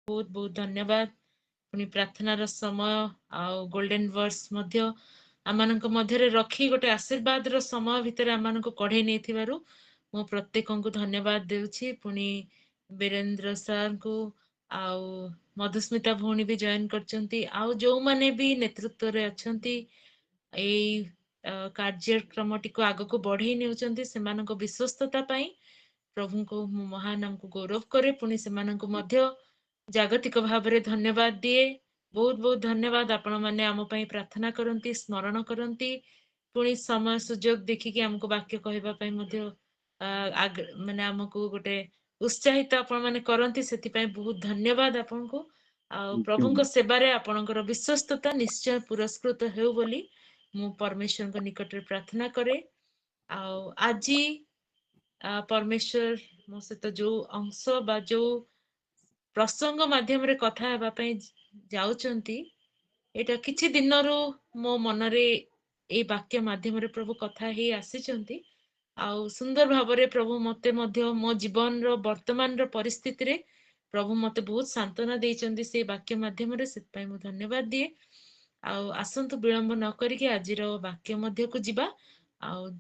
बहुत बहुत धन्यवाद पुनी प्रार्थनार समय आउ गोल्डन वर्ड्स मध्य आमानक मध्यरे रखी गोटे आशीर्वाद रो समय भितर आमानक कढे नै थिबारु मो प्रत्येकंकु धन्यवाद देउछि पुनी वीरेंद्र सर को आउ मधुस्मिता भौणी भी जॉइन करचंती आउ जो माने भी नेतृत्व रे अछंती एई कार्यक्रम टिको आगो को बढ़ी नेउचंती सेमानक विश्वस्तता पई प्रभु को महानाम को गौरव करे पुनी सेमानक मध्य जागतिक भावरे धन्यवाद दिए बहुत बहुत धन्यवाद आपण माने आम पई प्रार्थना करंती स्मरण करंती पुनी समय सुजोग देखि कि हमको वाक्य कहबा पई मध्य माने हमको गोटे उत्साहित आपण माने करंती सेति पई बहुत धन्यवाद आपण को आ प्रभु को सेवारे आपणकर विश्वस्तता निश्चय पुरस्कृत हेउ बोली मु परमेश्वर को निकट रे प्रार्थना करे आ आजी परमेश्वर मो सहित जो अंश बा जो प्रसंग माध्यम रे कथा हेबा पई जाउचंती एटा किछि दिनरो मो मनरे ए वाक्य माध्यम रे प्रभु कथा ही आसीचंती आउ सुंदर भाबरे प्रभु मते मध्य मो जीवन रो वर्तमान रो परिस्थिति रे प्रभु मते बहुत सांत्वना देइचंती से वाक्य माध्यम रे सेत पई मु धन्यवाद दिए आउ आसंतु विलंब न करिके आजिर वाक्य मध्य को जिबा आउ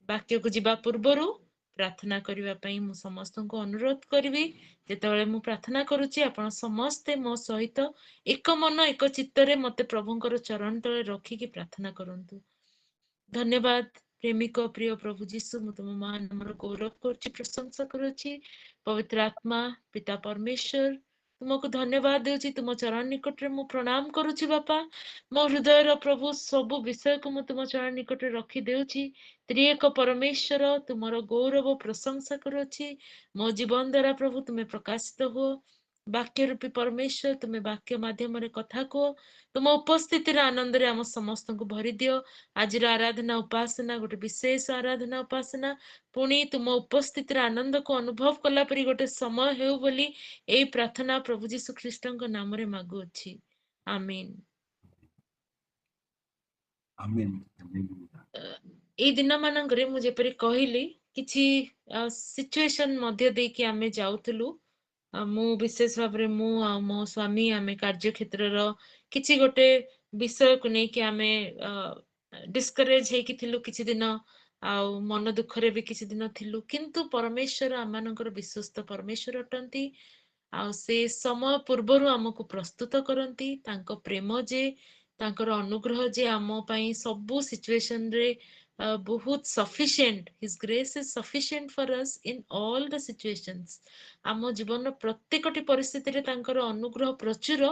वाक्य को जिबा पूर्वरु प्रार्थना करिवा पई मु समस्त को अनुरोध करबी जेतेबेले मु प्रार्थना करूची आपण समस्ते मो सहित एक मन एक चित्तरे मते प्रभुंकर चरण तले रखिकी प्रार्थना करंतु धन्यवाद प्रेमिक प्रिय प्रभु जीशु मु तुम महान नामर गौरव करछि प्रशंसा करूछि पवित्र आत्मा पिता परमेश्वर तुमको धन्यवाद देउछि तुम चरण निकट रे मु प्रणाम करूछि बापा मो हृदय रो प्रभु सब विषय को मु तुम चरण निकट रे रखि देउछि त्रिएक परमेश्वर तुमरो गौरव प्रशंसा करूछि मो जीवन द्वारा प्रभु तुम्हें प्रकाशित हो वाक्य रूपी परमेश्वर तुम्हें वाक्य माध्यम रे कथा को तुम उपस्थिति रे आनंद रे हम समस्त को भरि दियो आज आराधना उपासना गोटे विशेष आराधना उपासना पुणी तुम उपस्थिति आनंद को अनुभव कला परी गोटे समय हेउ बोली एई प्रार्थना प्रभु जीशु ख्रीष्टଙ୍କ नामरे मागु अछि आमीन आमीन एई दिन मानंगरे मु जेपरि कहिली किछि सिचुएशन मध्य दे कि आमे जाउतलु मु विशेष भाବରେ मु आ मो स्वामी आमे कार्य क्षेत्रर किछि गोटे विषय को नै कि आमे डिस्करेज हेकि थिलु किछि दिन आउ मन दुखरे भी किछि दिन थिलु किंतु परमेश्वर आमानकर विश्वस्त परमेश्वर अटंती आउ से समय पूर्वरु हमकु प्रस्तुत करंती तांको प्रेम जे तांकर अनुग्रह जे आम पई सब सिचुएशन रे बहुत sufficient his grace is sufficient for us in all the situations आम जीवन प्रत्येकटी परिस्थिति रे तांकर अनुग्रह प्रचुर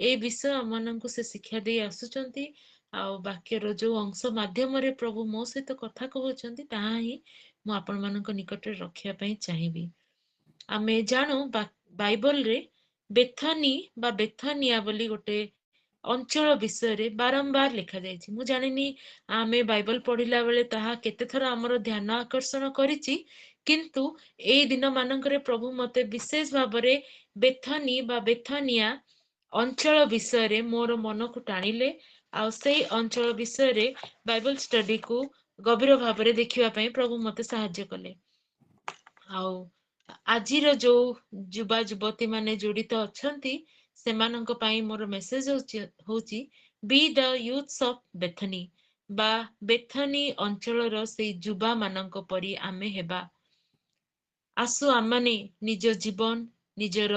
ए विषय आमनकु से शिक्षा दे आसुचंती आउ वाक्यर जो अंश माध्यम रे प्रभु मो सहित कथा कहउचंती ताहा ही मु आपण मानक निकट रे रखिया पई चाहिबी आमे जानु बाइबल रे बेथनी बा बेथनिया बोली गोटे अंचल विषय रे बारंबार लिखा जायछि मु जानिनी आमे बाइबल पढ़िला बेले ताहा केते थरा हमर ध्यान आकर्षण करिछि किंतु एई दिन मानकरे प्रभु मते विशेष भाबरे बेथनी बा बेथनिया अंचल विषय रे मोर मन को टाणिले आ सेई अंचल विषय रे बाइबल स्टडी को गभीर भाबरे देखिबा पई प्रभु मते सहाय्य कले आउ आजिर जो युवा युवती माने जोड़ित अछंती सेमानंक पाई मोर मेसेज होची be the youths of Bethany बा बेथनी अंचलर से युवा मानंक परी आमे हेबा आसु आमाने निज जीवन निजर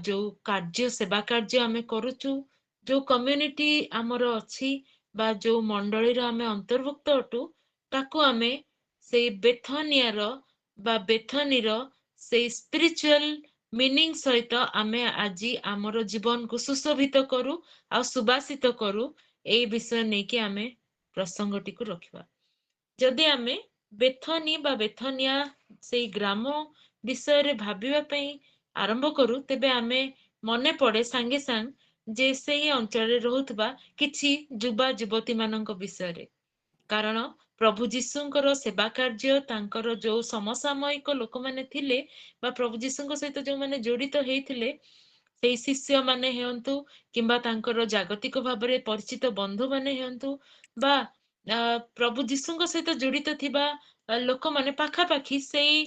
जो कार्य सेवा कार्य आमे करूचु जो कम्युनिटी आमर अछि बा जो मंडली आमे अंतर्भुक्त अटु ताकू आमे से बेथनियार बा बेथनीर से स्पिरिचुअल मीनिंग सहित आमे आजी आमर जीवन को सुशोभित करू आ सुबासित करू ए विषय नै कि आमे प्रसंगटी को रखिबा जदि आमे बेथनी बा बेथनिया से ग्राम विषय रे भाबिबा पई आरंभ करू तेबे आमे मने पड़े सांगे सांग जे से अंचल रे रहुतबा किछि युवा युवती मानक विषय रे कारण प्रभु जीशुंकर सेवा कार्य तांकर जो समसामयिक लोक माने थिले बा प्रभु जीशुंक सहित जो माने जोड़ित हेइथिले सेई शिष्य माने हेयंतु किंबा तांकर जागतिक भाबरे परिचित बंधु माने हेयंतु बा प्रभु जीशुंक सहित जोड़ित थिबा लोक माने पाखा पाखी सेई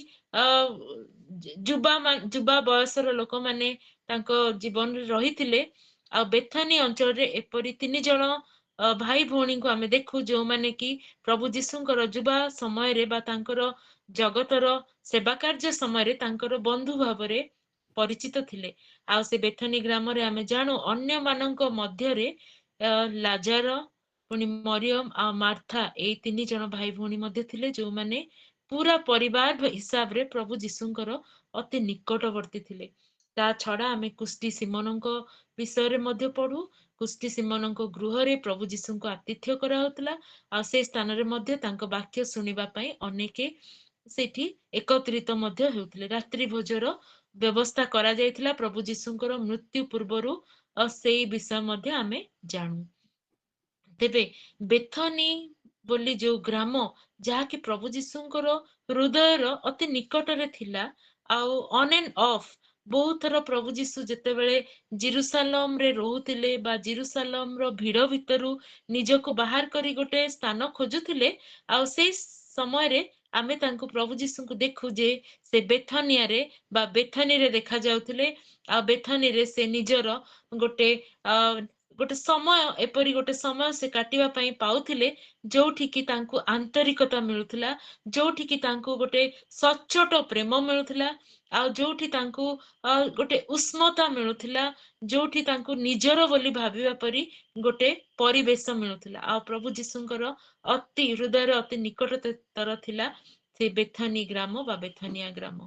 ଯୁବା ବୟସର ଲୋକମାନେ ତାଙ୍କ ଜୀବନରେ ରହିଥିଲେ। ଆଉ ବେଥାନୀ ଅଞ୍ଚଳରେ ଏପରି 3 ଜଣ ଭାଇ ଭଉଣୀଙ୍କୁ ଆମେ ଦେଖୁ ଯୋଉମାନେ କି ପ୍ରଭୁ ଯୀଶୁଙ୍କର ଯୁବା ସମୟରେ ବା ତାଙ୍କର ଜଗତର ସେବା କାର୍ଯ୍ୟ ସମୟରେ ତାଙ୍କର ବନ୍ଧୁ ଭାବରେ ପରିଚିତ ଥିଲେ। ଆଉ ସେ ବେଥାନୀ ଗ୍ରାମରେ ଆମେ ଜାଣୁ ଅନ୍ୟମାନଙ୍କ ମଧ୍ୟରେ ଲାଜାର, ପୁଣି ମରିୟମ ଆଉ ମାର୍ଥା, ଏଇ 3 ଜଣ ଭାଇ ଭଉଣୀ ମଧ୍ୟ ଥିଲେ ଯୋଉମାନେ ପୁରା ପରିବାର ହିସାବରେ ପ୍ରଭୁ ଯୀଶୁଙ୍କର ଅତି ନିକଟବର୍ତ୍ତୀ ଥିଲେ। ତା ଛଡା ଆମେ କୁଷ୍ଟି ସିମୋନଙ୍କ ବିଷୟରେ ମଧ୍ୟ ପଢୁ। କୁଷ୍ଟି ସିମୋନଙ୍କ ଗୃହରେ ପ୍ରଭୁ ଯୀଶୁଙ୍କୁ ଆତିଥ୍ୟ କରାହଉଥିଲା। ଆଉ ସେ ସ୍ଥାନରେ ମଧ୍ୟ ତାଙ୍କ ବାକ୍ୟ ଶୁଣିବା ପାଇଁ ଅନେକେ ସେଠି ଏକତ୍ରିତ ମଧ୍ୟ ହେଉଥିଲେ। ରାତ୍ରି ଭୋଜର ବ୍ୟବସ୍ଥା କରାଯାଇଥିଲା ପ୍ରଭୁ ଯୀଶୁଙ୍କର ମୃତ୍ୟୁ ପୂର୍ବରୁ। ସେଇ ବିଷୟ ମଧ୍ୟ ଆମେ ଜାଣୁ। ତେବେ ବେଥନୀ ବୋଲି ଯୋଉ ଗ୍ରାମ, ଯାହାକି ପ୍ରଭୁ ଯୀଶୁଙ୍କର ହୃଦୟର ଅତି ନିକଟରେ ଥିଲା, ଆଉ ଅନ୍ ଆଣ୍ଡ ଅଫ୍ ବହୁତ ଥର ପ୍ରଭୁ ଯୀଶୁ ଯେତେବେଳେ ଜିରୁସାଲମରେ ରହୁଥିଲେ ବା ଜିରୁସାଲମର ଭିଡ ଭିତରୁ ନିଜକୁ ବାହାର କରି ଗୋଟେ ସ୍ଥାନ ଖୋଜୁଥିଲେ, ଆଉ ସେଇ ସମୟରେ ଆମେ ତାଙ୍କୁ ପ୍ରଭୁ ଯୀଶୁଙ୍କୁ ଦେଖୁ ଯେ ସେ ବେଥନିଆରେ ବା ବେଥନୀରେ ଦେଖା ଯାଉଥିଲେ। ଆଉ ବେଥନୀରେ ସେ ନିଜର ଗୋଟେ ଗୋଟେ ସମୟ, ଏପରି ଗୋଟେ ସମୟ ସେ କାଟିବା ପାଇଁ ପାଉଥିଲେ ଯୋଉଠିକି ତାଙ୍କୁ ଆନ୍ତରିକତା ମିଳୁଥିଲା, ଯୋଉଠିକି ତାଙ୍କୁ ଗୋଟେ ସଚ୍ଚୋଟ ପ୍ରେମ ମିଳୁଥିଲା, ଆଉ ଯୋଉଠି ତାଙ୍କୁ ଗୋଟେ ଉଷ୍ମତା ମିଳୁଥିଲା, ଯୋଉଠି ତାଙ୍କୁ ନିଜର ବୋଲି ଭାବିବା ପରି ଗୋଟେ ପରିବେଶ ମିଳୁଥିଲା। ଆଉ ପ୍ରଭୁ ଯୀଶୁଙ୍କର ଅତି ହୃଦୟର ଅତି ନିକଟତର ଥିଲା ସେ ବେଥନୀ ଗ୍ରାମ ବା ବେଥନିଆ ଗ୍ରାମ।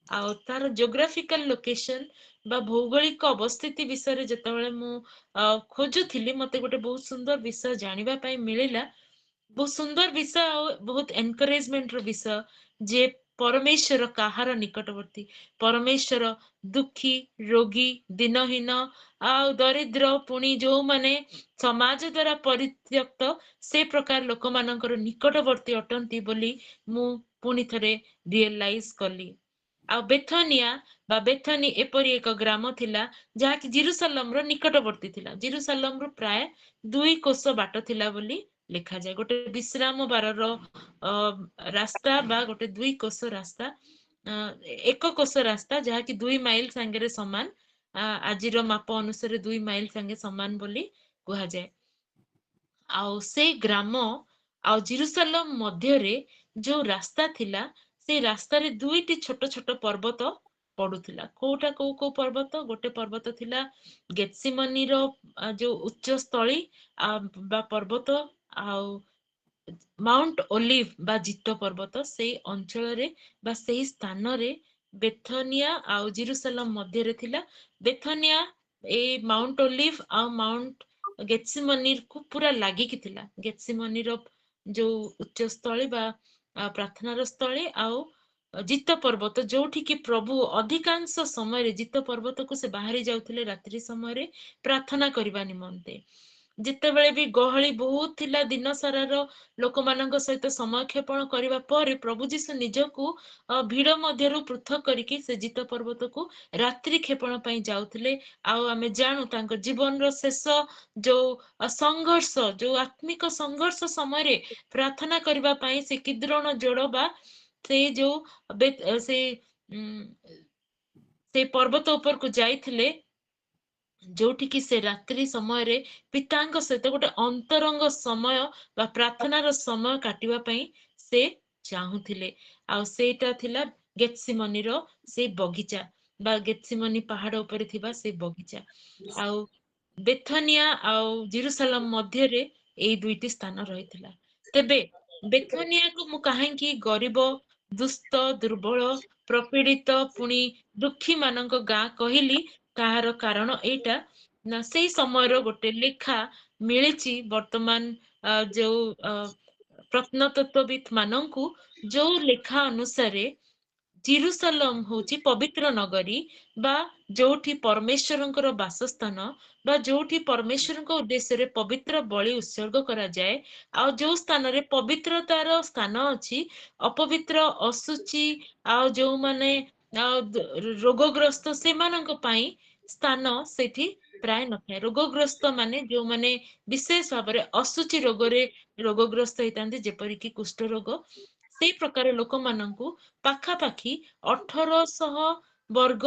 ଆଉ ତାର ଜୋଗ୍ରାଫିକାଲ ଲୋକେସନ ବା ଭୌଗୋଳିକ ଅବସ୍ଥିତି ବିଷୟରେ ଯେତେବେଳେ ମୁଁ ଖୋଜୁଥିଲି, ମତେ ଗୋଟେ ବହୁତ ସୁନ୍ଦର ବିଷୟ ଜାଣିବା ପାଇଁ ମିଳିଲା। ବହୁତ ସୁନ୍ଦର ବିଷୟ ଆଉ ବହୁତ ଏନକରେଜମେଣ୍ଟ ର ବିଷୟ ଯେ ପରମେଶ୍ୱର କାହାର ନିକଟବର୍ତ୍ତୀ। ପରମେଶ୍ୱର ଦୁଃଖୀ, ରୋଗୀ, ଦିନହୀନ ଆଉ ଦରିଦ୍ର, ପୁଣି ଯୋଉମାନେ ସମାଜ ଦ୍ଵାରା ପରିତ୍ୟକ୍ତ, ସେ ପ୍ରକାର ଲୋକମାନଙ୍କର ନିକଟବର୍ତ୍ତୀ ଅଟନ୍ତି ବୋଲି ମୁଁ ପୁଣି ଥରେ ରିଏଲାଇଜ କଲି। ଆଉ ବେଥନିଆ ବା ବେଥନୀ ଏପରି ଏକ ଗ୍ରାମ ଥିଲା ଯାହାକି ଜିରୁସାଲମର ନିକଟବର୍ତ୍ତୀ ଥିଲା। ଜିରୁସାଲମରୁ ପ୍ରାୟ 2 କୋଶ ବାଟ ଥିଲା ବୋଲି ଲେଖାଯାଏ। ଗୋଟେ ବିଶ୍ରାମ ବାରର ରାସ୍ତା ବା ଗୋଟେ 2 କୋଶ ରାସ୍ତା, 1 କୋଶ ରାସ୍ତା, ଯାହାକି 2 ମାଇଲ ସାଙ୍ଗରେ ସମାନ। ଆଜିର ମାପ ଅନୁସାରେ 2 ମାଇଲ ସାଙ୍ଗେ ସମାନ ବୋଲି କୁହାଯାଏ। ଆଉ ସେଇ ଗ୍ରାମ ଆଉ ଜିରୁସାଲମ ମଧ୍ୟରେ ଯୋଉ ରାସ୍ତା ଥିଲା, ସେଇ ରାସ୍ତାରେ 2ଟି ଛୋଟ ଛୋଟ ପର୍ବତ ପଡୁଥିଲା। କୋଉଟା କୋଉ କୋଉ ପର୍ବତ? ଗୋଟେ ପର୍ବତ ଥିଲା ଗେତ୍ସିମନିର ଯୋଉ ଉଚ୍ଚ ସ୍ଥଳୀ ବା ପର୍ବତ, ଆଉ ମାଉଣ୍ଟ ଓଲିଭ ବା ଜିତ ପର୍ବତ। ସେଇ ଅଞ୍ଚଳରେ ବା ସେଇ ସ୍ଥାନରେ ବେଥନିଆ ଆଉ ଜିରୁସାଲମ ମଧ୍ୟରେ ଥିଲା। ବେଥନିଆ ଏଇ ମାଉଣ୍ଟ ଓଲିଭ ଆଉ ମାଉଣ୍ଟ ଗେତ୍ସିମନିକୁ ପୁରା ଲାଗିକି ଥିଲା। ଗେତ୍ସିମନିର ଯୋଉ ଉଚ୍ଚ ସ୍ଥଳୀ ବା ପ୍ରାର୍ଥନାର ସ୍ଥଳୀ, ଆଉ ଜିତ ପର୍ବତ, ଯୋଉଠିକି ପ୍ରଭୁ ଅଧିକାଂଶ ସମୟରେ ଜିତ ପର୍ବତକୁ ସେ ବାହାରି ଯାଉଥିଲେ ରାତ୍ରି ସମୟରେ ପ୍ରାର୍ଥନା କରିବା ନିମନ୍ତେ। ଯେତେବେଳେ ବି ଗହଳି ବହୁତ ଥିଲା, ଦିନ ସାରାର ଲୋକମାନଙ୍କ ସହିତ ସମୟ କ୍ଷେପଣ କରିବା ପରେ ପ୍ରଭୁ ଯୀଶୁ ନିଜକୁ ଭିଡ ମଧ୍ୟରୁ ପୃଥକ କରିକି ସେ ଜିତ ପର୍ବତକୁ ରାତ୍ରି କ୍ଷେପଣ ପାଇଁ ଯାଉଥିଲେ। ଆଉ ଆମେ ଜାଣୁ ତାଙ୍କ ଜୀବନର ଶେଷ ଯୋଉ ସଂଘର୍ଷ, ଯୋଉ ଆତ୍ମିକ ସଂଘର୍ଷ ସମୟରେ ପ୍ରାର୍ଥନା କରିବା ପାଇଁ ସେ କିଦ୍ରୋଣ ଜୋଡ ବା ସେଇ ଯୋଉ ସେଇ ପର୍ବତ ଉପରକୁ ଯାଇଥିଲେ, ଯୋଉଠିକି ସେ ରାତ୍ରି ସମୟରେ ପିତାଙ୍କ ସହିତ ଗୋଟେ ଅନ୍ତରଙ୍ଗ ସମୟ ବା ପ୍ରାର୍ଥନାର ସମୟ କାଟିବା ପାଇଁ ସେ ଚାହୁଁଥିଲେ। ଆଉ ସେଇଟା ଥିଲା ଗେତ୍ସିମନିର ସେଇ ବଗିଚା ବା ଗେତ୍ସିମନି ପାହାଡ ଉପରେ ଥିବା ସେଇ ବଗିଚା। ଆଉ ବେଥନିଆ ଆଉ ଜିରୁସାଲମ ମଧ୍ୟରେ ଏଇ 2ଟି ସ୍ଥାନ ରହିଥିଲା। ତେବେ ବେଥନିଆକୁ ମୁଁ କାହିଁକି ଗରିବ, ଦୁସ୍ଥ, ଦୁର୍ବଳ, ପ୍ରପୀଡିତ, ପୁଣି ଦୁଃଖୀ ମାନଙ୍କ ଗାଁ କହିଲି, ତାହାର କାରଣ ଏଇଟା ନା ସେଇ ସମୟର ଗୋଟେ ଲେଖା ମିଳିଛି ବର୍ତ୍ତମାନ ଯୋଉ ପ୍ରତ୍ନତତ୍ତ୍ୱବିତ୍ ମାନଙ୍କୁ, ଯୋଉ ଲେଖା ଅନୁସାରେ ଜିରୁସାଲମ ହଉଛି ପବିତ୍ର ନଗରୀ ବା ଯୋଉଠି ପରମେଶ୍ୱରଙ୍କର ବାସସ୍ଥାନ ବା ଯୋଉଠି ପରମେଶ୍ୱରଙ୍କ ଉଦ୍ଦେଶ୍ୟରେ ପବିତ୍ର ବଳି ଉତ୍ସର୍ଗ କରାଯାଏ। ଆଉ ଯୋଉ ସ୍ଥାନରେ ପବିତ୍ରତାର ସ୍ଥାନ ଅଛି, ଅପବିତ୍ର, ଅଶୁଚି ଆଉ ଯୋଉମାନେ ରୋଗଗ୍ରସ୍ତ, ସେମାନଙ୍କ ପାଇଁ ସ୍ଥାନ ସେଠି ପ୍ରାୟ ନଥାଏ। ରୋଗଗ୍ରସ୍ତ ମାନେ ଯୋଉମାନେ ବିଶେଷ ଭାବରେ ଅଶୁଚି ରୋଗରେ ରୋଗଗ୍ରସ୍ତ ହେଇଥାନ୍ତି, ଯେପରିକି କୁଷ୍ଠ ରୋଗ, ସେଇ ପ୍ରକାର ଲୋକମାନଙ୍କୁ ପାଖାପାଖି 1800 ବର୍ଗ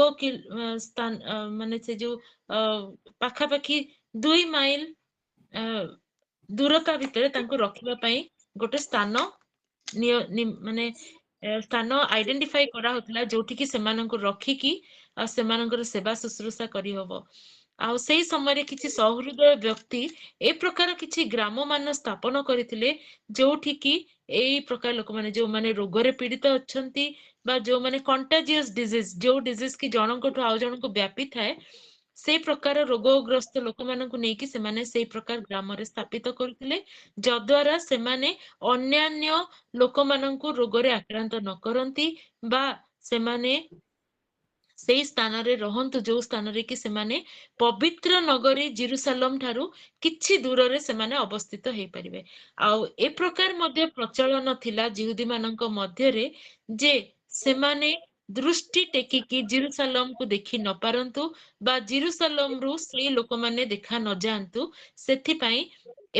ମାନେ ସେ ଯୋଉ ପାଖାପାଖି 2 ମାଇଲ ଦୂରତା ଭିତରେ ତାଙ୍କୁ ରଖିବା ପାଇଁ ଗୋଟେ ସ୍ଥାନ ମାନେ ସ୍ଥାନ ଆଇଡେଣ୍ଟିଫାଇ କରାହଉଥିଲା ଯୋଉଠିକି ସେମାନଙ୍କୁ ରଖିକି ସେମାନଙ୍କର ସେବା ଶୁଶ୍ରୂଷା କରିହବ। ଆଉ ସେଇ ସମୟରେ କିଛି ସହୃଦୟ ବ୍ୟକ୍ତି ଏ ପ୍ରକାର କିଛି ଗ୍ରାମ ମାନ ସ୍ଥାପନ କରିଥିଲେ ଯୋଉଠିକି ଏଇ ପ୍ରକାର ଲୋକମାନେ ଯୋଉମାନେ ରୋଗରେ ପୀଡ଼ିତ ଅଛନ୍ତି ବା ଯୋଉମାନେ କଣ୍ଟାଜିୟସ୍ ଡିଜିଜ ଯୋଉ ଡିଜିଜ କି ଜଣଙ୍କଠୁ ଆଉ ଜଣଙ୍କୁ ବ୍ୟାପି ଥାଏ ସେଇ ପ୍ରକାର ରୋଗଗ୍ରସ୍ତ ଲୋକମାନଙ୍କୁ ନେଇକି ସେମାନେ ସେଇ ପ୍ରକାର ଗ୍ରାମରେ ସ୍ଥାପିତ କରୁଥିଲେ ଯଦ୍ୱାରା ସେମାନେ ଅନ୍ୟାନ୍ୟ ଲୋକମାନଙ୍କୁ ରୋଗରେ ଆକ୍ରାନ୍ତ ନ କରନ୍ତି ବା ସେମାନେ ସେଇ ସ୍ଥାନରେ ରହନ୍ତୁ ଯୋଉ ସ୍ଥାନରେ କି ସେମାନେ ପବିତ୍ର ନଗରୀ ଜିରୁସାଲମ ଠାରୁ କିଛି ଦୂରରେ ସେମାନେ ଅବସ୍ଥିତ ହେଇପାରିବେ। ଆଉ ଏ ପ୍ରକାର ମଧ୍ୟ ପ୍ରଚଳନ ଥିଲା ଜିହୁଦୀ ମାନଙ୍କ ମଧ୍ୟରେ ଯେ ସେମାନେ ଦୃଷ୍ଟି ଟେକିକି ଜିରୁସାଲମକୁ ଦେଖି ନ ପାରନ୍ତୁ ବା ଜିରୁସାଲମରୁ ସେଇ ଲୋକମାନେ ଦେଖା ନ ଯାଆନ୍ତୁ ସେଥିପାଇଁ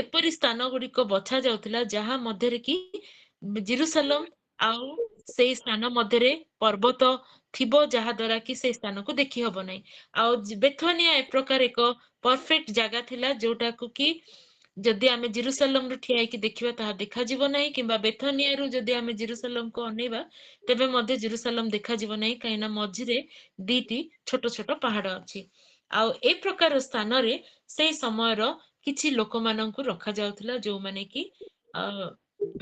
ଏପରି ସ୍ଥାନ ଗୁଡିକ ବଛା ଯାଉଥିଲା ଯାହା ମଧ୍ୟରେ କି ଜିରୁସାଲମ ଆଉ ସେଇ ସ୍ଥାନ ମଧ୍ୟରେ ପର୍ବତ ଥିବ ଯାହା ଦ୍ୱାରା କି ସେଇ ସ୍ଥାନକୁ ଦେଖି ହବ ନାହିଁ। ଆଉ ବେଥନିଆ ଏ ପ୍ରକାର ଏକ ପରଫେକ୍ଟ ଜାଗା ଥିଲା ଯୋଉଟାକୁ କି ଯଦି ଆମେ ଜିରୁସାଲମରୁ ଠିଆ ହେଇକି ଦେଖିବା ତାହା ଦେଖାଯିବ ନାହିଁ କିମ୍ବା ବେଥନିଆରୁ ଯଦି ଆମେ ଜିରୁସାଲମକୁ ଅନେଇବା ତେବେ ମଧ୍ୟ ଜିରୁସାଲମ ଦେଖାଯିବ ନାହିଁ କାହିଁକି ନା ମଝିରେ ଦିଟି ଛୋଟ ଛୋଟ ପାହାଡ ଅଛି। ଆଉ ଏ ପ୍ରକାର ସ୍ଥାନରେ ସେଇ ସମୟର କିଛି ଲୋକମାନଙ୍କୁ ରଖାଯାଉଥିଲା ଯୋଉମାନେ କି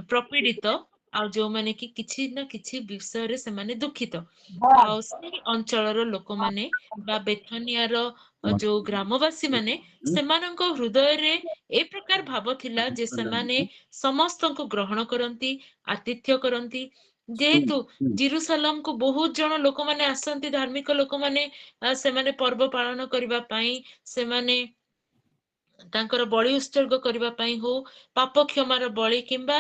ପ୍ରପୀଡ଼ିତ ଆଉ ଯୋଉମାନେ କି କିଛି ନା କିଛି ବିଷୟରେ ସେମାନେ ଦୁଃଖିତ। ଆଉ ସେଇ ଅଞ୍ଚଳର ଲୋକମାନେ ବା ବେଥନିଆର ଯୋଉ ଗ୍ରାମବାସୀ ମାନେ ସେମାନଙ୍କ ହୃଦୟରେ ଏ ପ୍ରକାର ଭାବ ଥିଲା ଯେ ସେମାନେ ସମସ୍ତଙ୍କୁ ଗ୍ରହଣ କରନ୍ତି ଆତିଥ୍ୟ କରନ୍ତି ଯେହେତୁ ଜିରୁସାଲମକୁ ବହୁତ ଜଣ ଲୋକମାନେ ଆସନ୍ତି ଧାର୍ମିକ ଲୋକମାନେ ସେମାନେ ପର୍ବ ପାଳନ କରିବା ପାଇଁ ସେମାନେ ତାଙ୍କର ବଳି ଉତ୍ସର୍ଗ କରିବା ପାଇଁ ହଉ ପାପ କ୍ଷମାର ବଳି କିମ୍ବା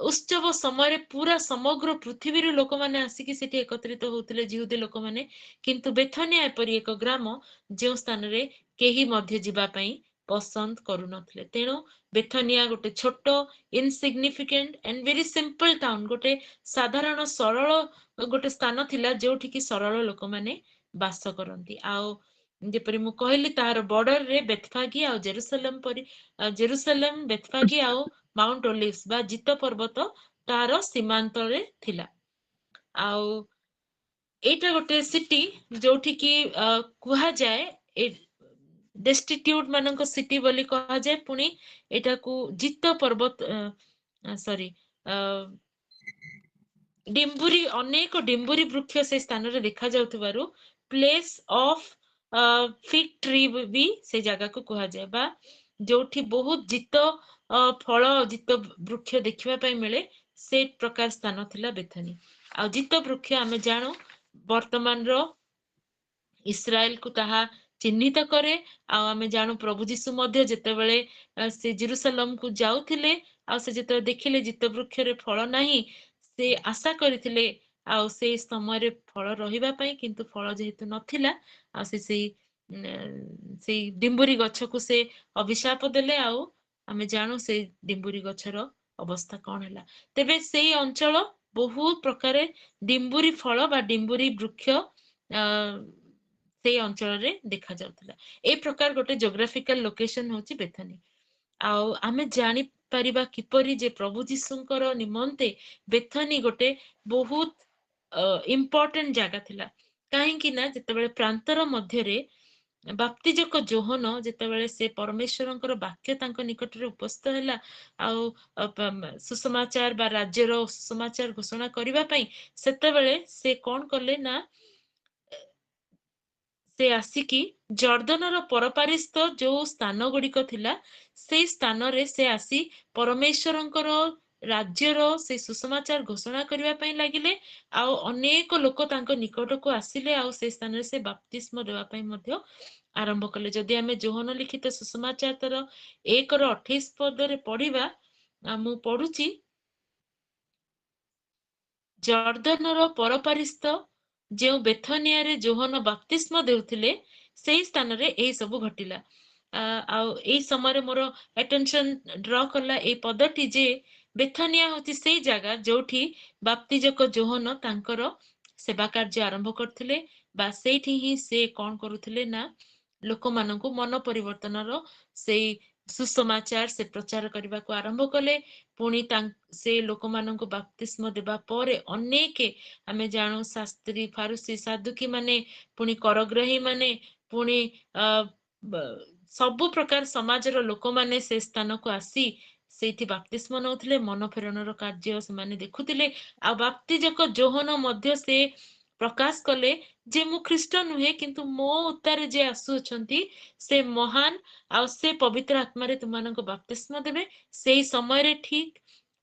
ଉତ୍ସବ ସମୟରେ ପୁରା ସମଗ୍ର ପୃଥିବୀରୁ ଲୋକମାନେ ଆସିକି ସେଠି ଏକତ୍ରିତ ହଉଥିଲେ ଜିହୁଦୀ ଲୋକମାନେ କିନ୍ତୁ ବେଥନିଆ ଏପରି ଏକ ଗ୍ରାମ ଯେଉଁ ସ୍ଥାନରେ କେହି ମଧ୍ୟ ଯିବା ପାଇଁ ପସନ୍ଦ କରୁନଥିଲେ ତେଣୁ ବେଥନିଆ ଗୋଟେ ଛୋଟ ଇନସିଗ୍ନିଫିକେଣ୍ଟ ଆଣ୍ଡ ଭେରି ସିମ୍ପଲ ଟାଉନ ଗୋଟେ ସାଧାରଣ ସରଳ ଗୋଟେ ସ୍ଥାନ ଥିଲା ଯୋଉଠିକି ସରଳ ଲୋକମାନେ ବାସ କରନ୍ତି। ଆଉ ଯେପରି ମୁଁ କହିଲି ତାହାର ବର୍ଡରରେ ବେତଫାଗି ଆଉ ଜେରୁସାଲେମ ପରି ଜେରୁସାଲେମ ବେତଫାଗି ଆଉ ମାଉଣ୍ଟ ଓଲିଭସ ବା ଜିତ ପର୍ବତ ତାର ସୀମାନ୍ତରେ ଥିଲା। ଆଉ ଏଇଟା ଗୋଟେ ସିଟି ଯୋଉଠିକି କୁହାଯାଏ ଡେଷ୍ଟିଟ୍ୟୁଟ ମାନଙ୍କ ସିଟି ବୋଲି କୁହାଯାଏ ପୁଣି ଏଟାକୁ ଜିତ ପର୍ବତ ସରି ଡିମ୍ବୁରି ଅନେକ ଡିମ୍ବୁରି ବୃକ୍ଷ ସେ ସ୍ଥାନରେ ଦେଖାଯାଉଥିବାରୁ ପ୍ଲେସ୍ ଅଫ୍ ଫିଗ ଟ୍ରି ବି ସେ ଜାଗାକୁ କୁହାଯାଏ ବା ଯୋଉଠି ବହୁତ ଜିତ ଫଳ ଜିତ ବୃକ୍ଷ ଦେଖିବା ପାଇଁ ମିଳେ ସେ ପ୍ରକାର ସ୍ଥାନ ଥିଲା ବେଥନି। ଆଉ ଜିତ ବୃକ୍ଷ ଆମେ ଜାଣୁ ବର୍ତ୍ତମାନର ଇସ୍ରାଏଲକୁ ତାହା ଚିହ୍ନିତ କରେ ଆଉ ଆମେ ଜାଣୁ ପ୍ରଭୁ ଯୀଶୁ ମଧ୍ୟ ଯେତେବେଳେ ସେ ଜିରୁସାଲମକୁ ଯାଉଥିଲେ ଆଉ ସେ ଯେତେବେଳେ ଦେଖିଲେ ଜିତ ବୃକ୍ଷରେ ଫଳ ନାହିଁ ସେ ଆଶା କରିଥିଲେ ଆଉ ସେଇ ସମୟରେ ଫଳ ରହିବା ପାଇଁ କିନ୍ତୁ ଫଳ ଯେହେତୁ ନଥିଲା ଆଉ ସେଇ ଡିମ୍ବୁରି ଗଛକୁ ସେ ଅଭିଶାପ ଦେଲେ ଆଉ ଆମେ ଜାଣୁ ସେଇ ଡିମ୍ବୁରି ଗଛର ଅବସ୍ଥା କଣ ହେଲା। ତେବେ ସେଇ ଅଞ୍ଚଳ ବହୁତ ପ୍ରକାରେ ଡିମ୍ବୁରି ଫଳ ବା ଡିମ୍ବୁରି ବୃକ୍ଷ ସେଇ ଅଞ୍ଚଳରେ ଦେଖାଯାଉଥିଲା। ଏଇ ପ୍ରକାର ଗୋଟେ ଜୋଗ୍ରାଫିକାଲ ଲୋକେସନ ହଉଛି ବେଥନି। ଆଉ ଆମେ ଜାଣିପାରିବା କିପରି ଯେ ପ୍ରଭୁ ଯୀଶୁଙ୍କର ନିମନ୍ତେ ବେଥନି ଗୋଟେ ବହୁତ ଇମ୍ପର୍ଟାଣ୍ଟ ଜାଗା ଥିଲା କାହିଁକି ନା ଯେତେବେଳେ ପ୍ରାନ୍ତର ମଧ୍ୟରେ ବାପ୍ତିଜକ ଜୋହନ ଯେତେବେଳେ ସେ ପରମେଶ୍ୱରଙ୍କର ବାକ୍ୟ ତାଙ୍କ ନିକଟରେ ଉପସ୍ଥିତ ହେଲା ଆଉ ସୁସମାଚାର ବା ରାଜ୍ୟର ସୁସମାଚାର ଘୋଷଣା କରିବା ପାଇଁ ସେତେବେଳେ ସେ କଣ କଲେ ନା ସେ ଆସିକି ଜର୍ଦ୍ଦନର ପରପାରିସ୍ତ ଯୋଉ ସ୍ଥାନ ଗୁଡିକ ଥିଲା ସେଇ ସ୍ଥାନରେ ସେ ଆସି ପରମେଶ୍ୱରଙ୍କର ରାଜ୍ୟର ସେ ସୁସମାଚାର ଘୋଷଣା କରିବା ପାଇଁ ଲାଗିଲେ ଆଉ ଅନେକ ଲୋକ ତାଙ୍କ ନିକଟକୁ ଆସିଲେ ଆଉ ସେ ସ୍ଥାନରେ ସେ ବାପ୍ତିସ୍ମ ଦେବା ପାଇଁ ମଧ୍ୟ ଆରମ୍ଭ କଲେ। ଯଦି ଆମେ ଯୋହନ ଲିଖିତ ସୁସମାଚାର 1:28 ପଦରେ ପଢିବା ମୁଁ ପଢୁଛି ଜର୍ଦ୍ଦନର ପରପାରିସ୍ତ ଯେଉଁ ବେଥନିଆରେ ଯୋହନ ବାପ୍ତିସ୍ମ ଦେଉଥିଲେ ସେଇ ସ୍ଥାନରେ ଏହି ସବୁ ଘଟିଲା। ଆଉ ଏଇ ସମୟରେ ମୋର ଆଟେନସନ ଡ୍ର କଲା ଏଇ ପଦଟି ଯେ ବେଥାନିଆ ହଉଛି ସେଇ ଜାଗା ଯୋଉଠି ବାପ୍ତିଜକ ଯୋହନ ତାଙ୍କର ସେବା କାର୍ଯ୍ୟ ଆରମ୍ଭ କରିଥିଲେ, ବା ସେଇଠି ହିଁ ସେ କଣ କରୁଥିଲେ ନା ଲୋକମାନଙ୍କୁ ମନ ପରିବର୍ତ୍ତନର ସେଇ ସୁସମାଚାର ସେ ପ୍ରଚାର କରିବାକୁ ଆରମ୍ଭ କଲେ। ପୁଣି ସେ ଲୋକମାନଙ୍କୁ ବାପ୍ତିସ୍ମ ଦେବା ପରେ ଅନେକ ଆମେ ଜାଣୁ ଶାସ୍ତ୍ରୀ ଫାରୁସି ସାଧୁକୀ ମାନେ, ପୁଣି କରଗ୍ରହୀ ମାନେ, ପୁଣି ସବୁ ପ୍ରକାର ସମାଜର ଲୋକମାନେ ସେ ସ୍ଥାନକୁ ଆସି ସେଇଠି ବାପ୍ତିସ୍ମ ନଉଥିଲେ, ମନ ଫେରଣର କାର୍ଯ୍ୟ ସେମାନେ ଦେଖୁଥିଲେ। ଆଉ ବାପ୍ତିଜକ ଯୋହନ ମଧ୍ୟ ସେ ପ୍ରକାଶ କଲେ ଯେ ମୁଁ ଖ୍ରୀଷ୍ଟ ନୁହେଁ, କିନ୍ତୁ ମୋ ଉତ୍ତାରେ ଯେ ଆସୁଅଛନ୍ତି ସେ ମହାନ, ଆଉ ସେ ପବିତ୍ର ଆତ୍ମାରେ ତୁମମାନଙ୍କୁ ବାପ୍ତିସ୍ମ ଦେବେ। ସେଇ ସମୟରେ ଠିକ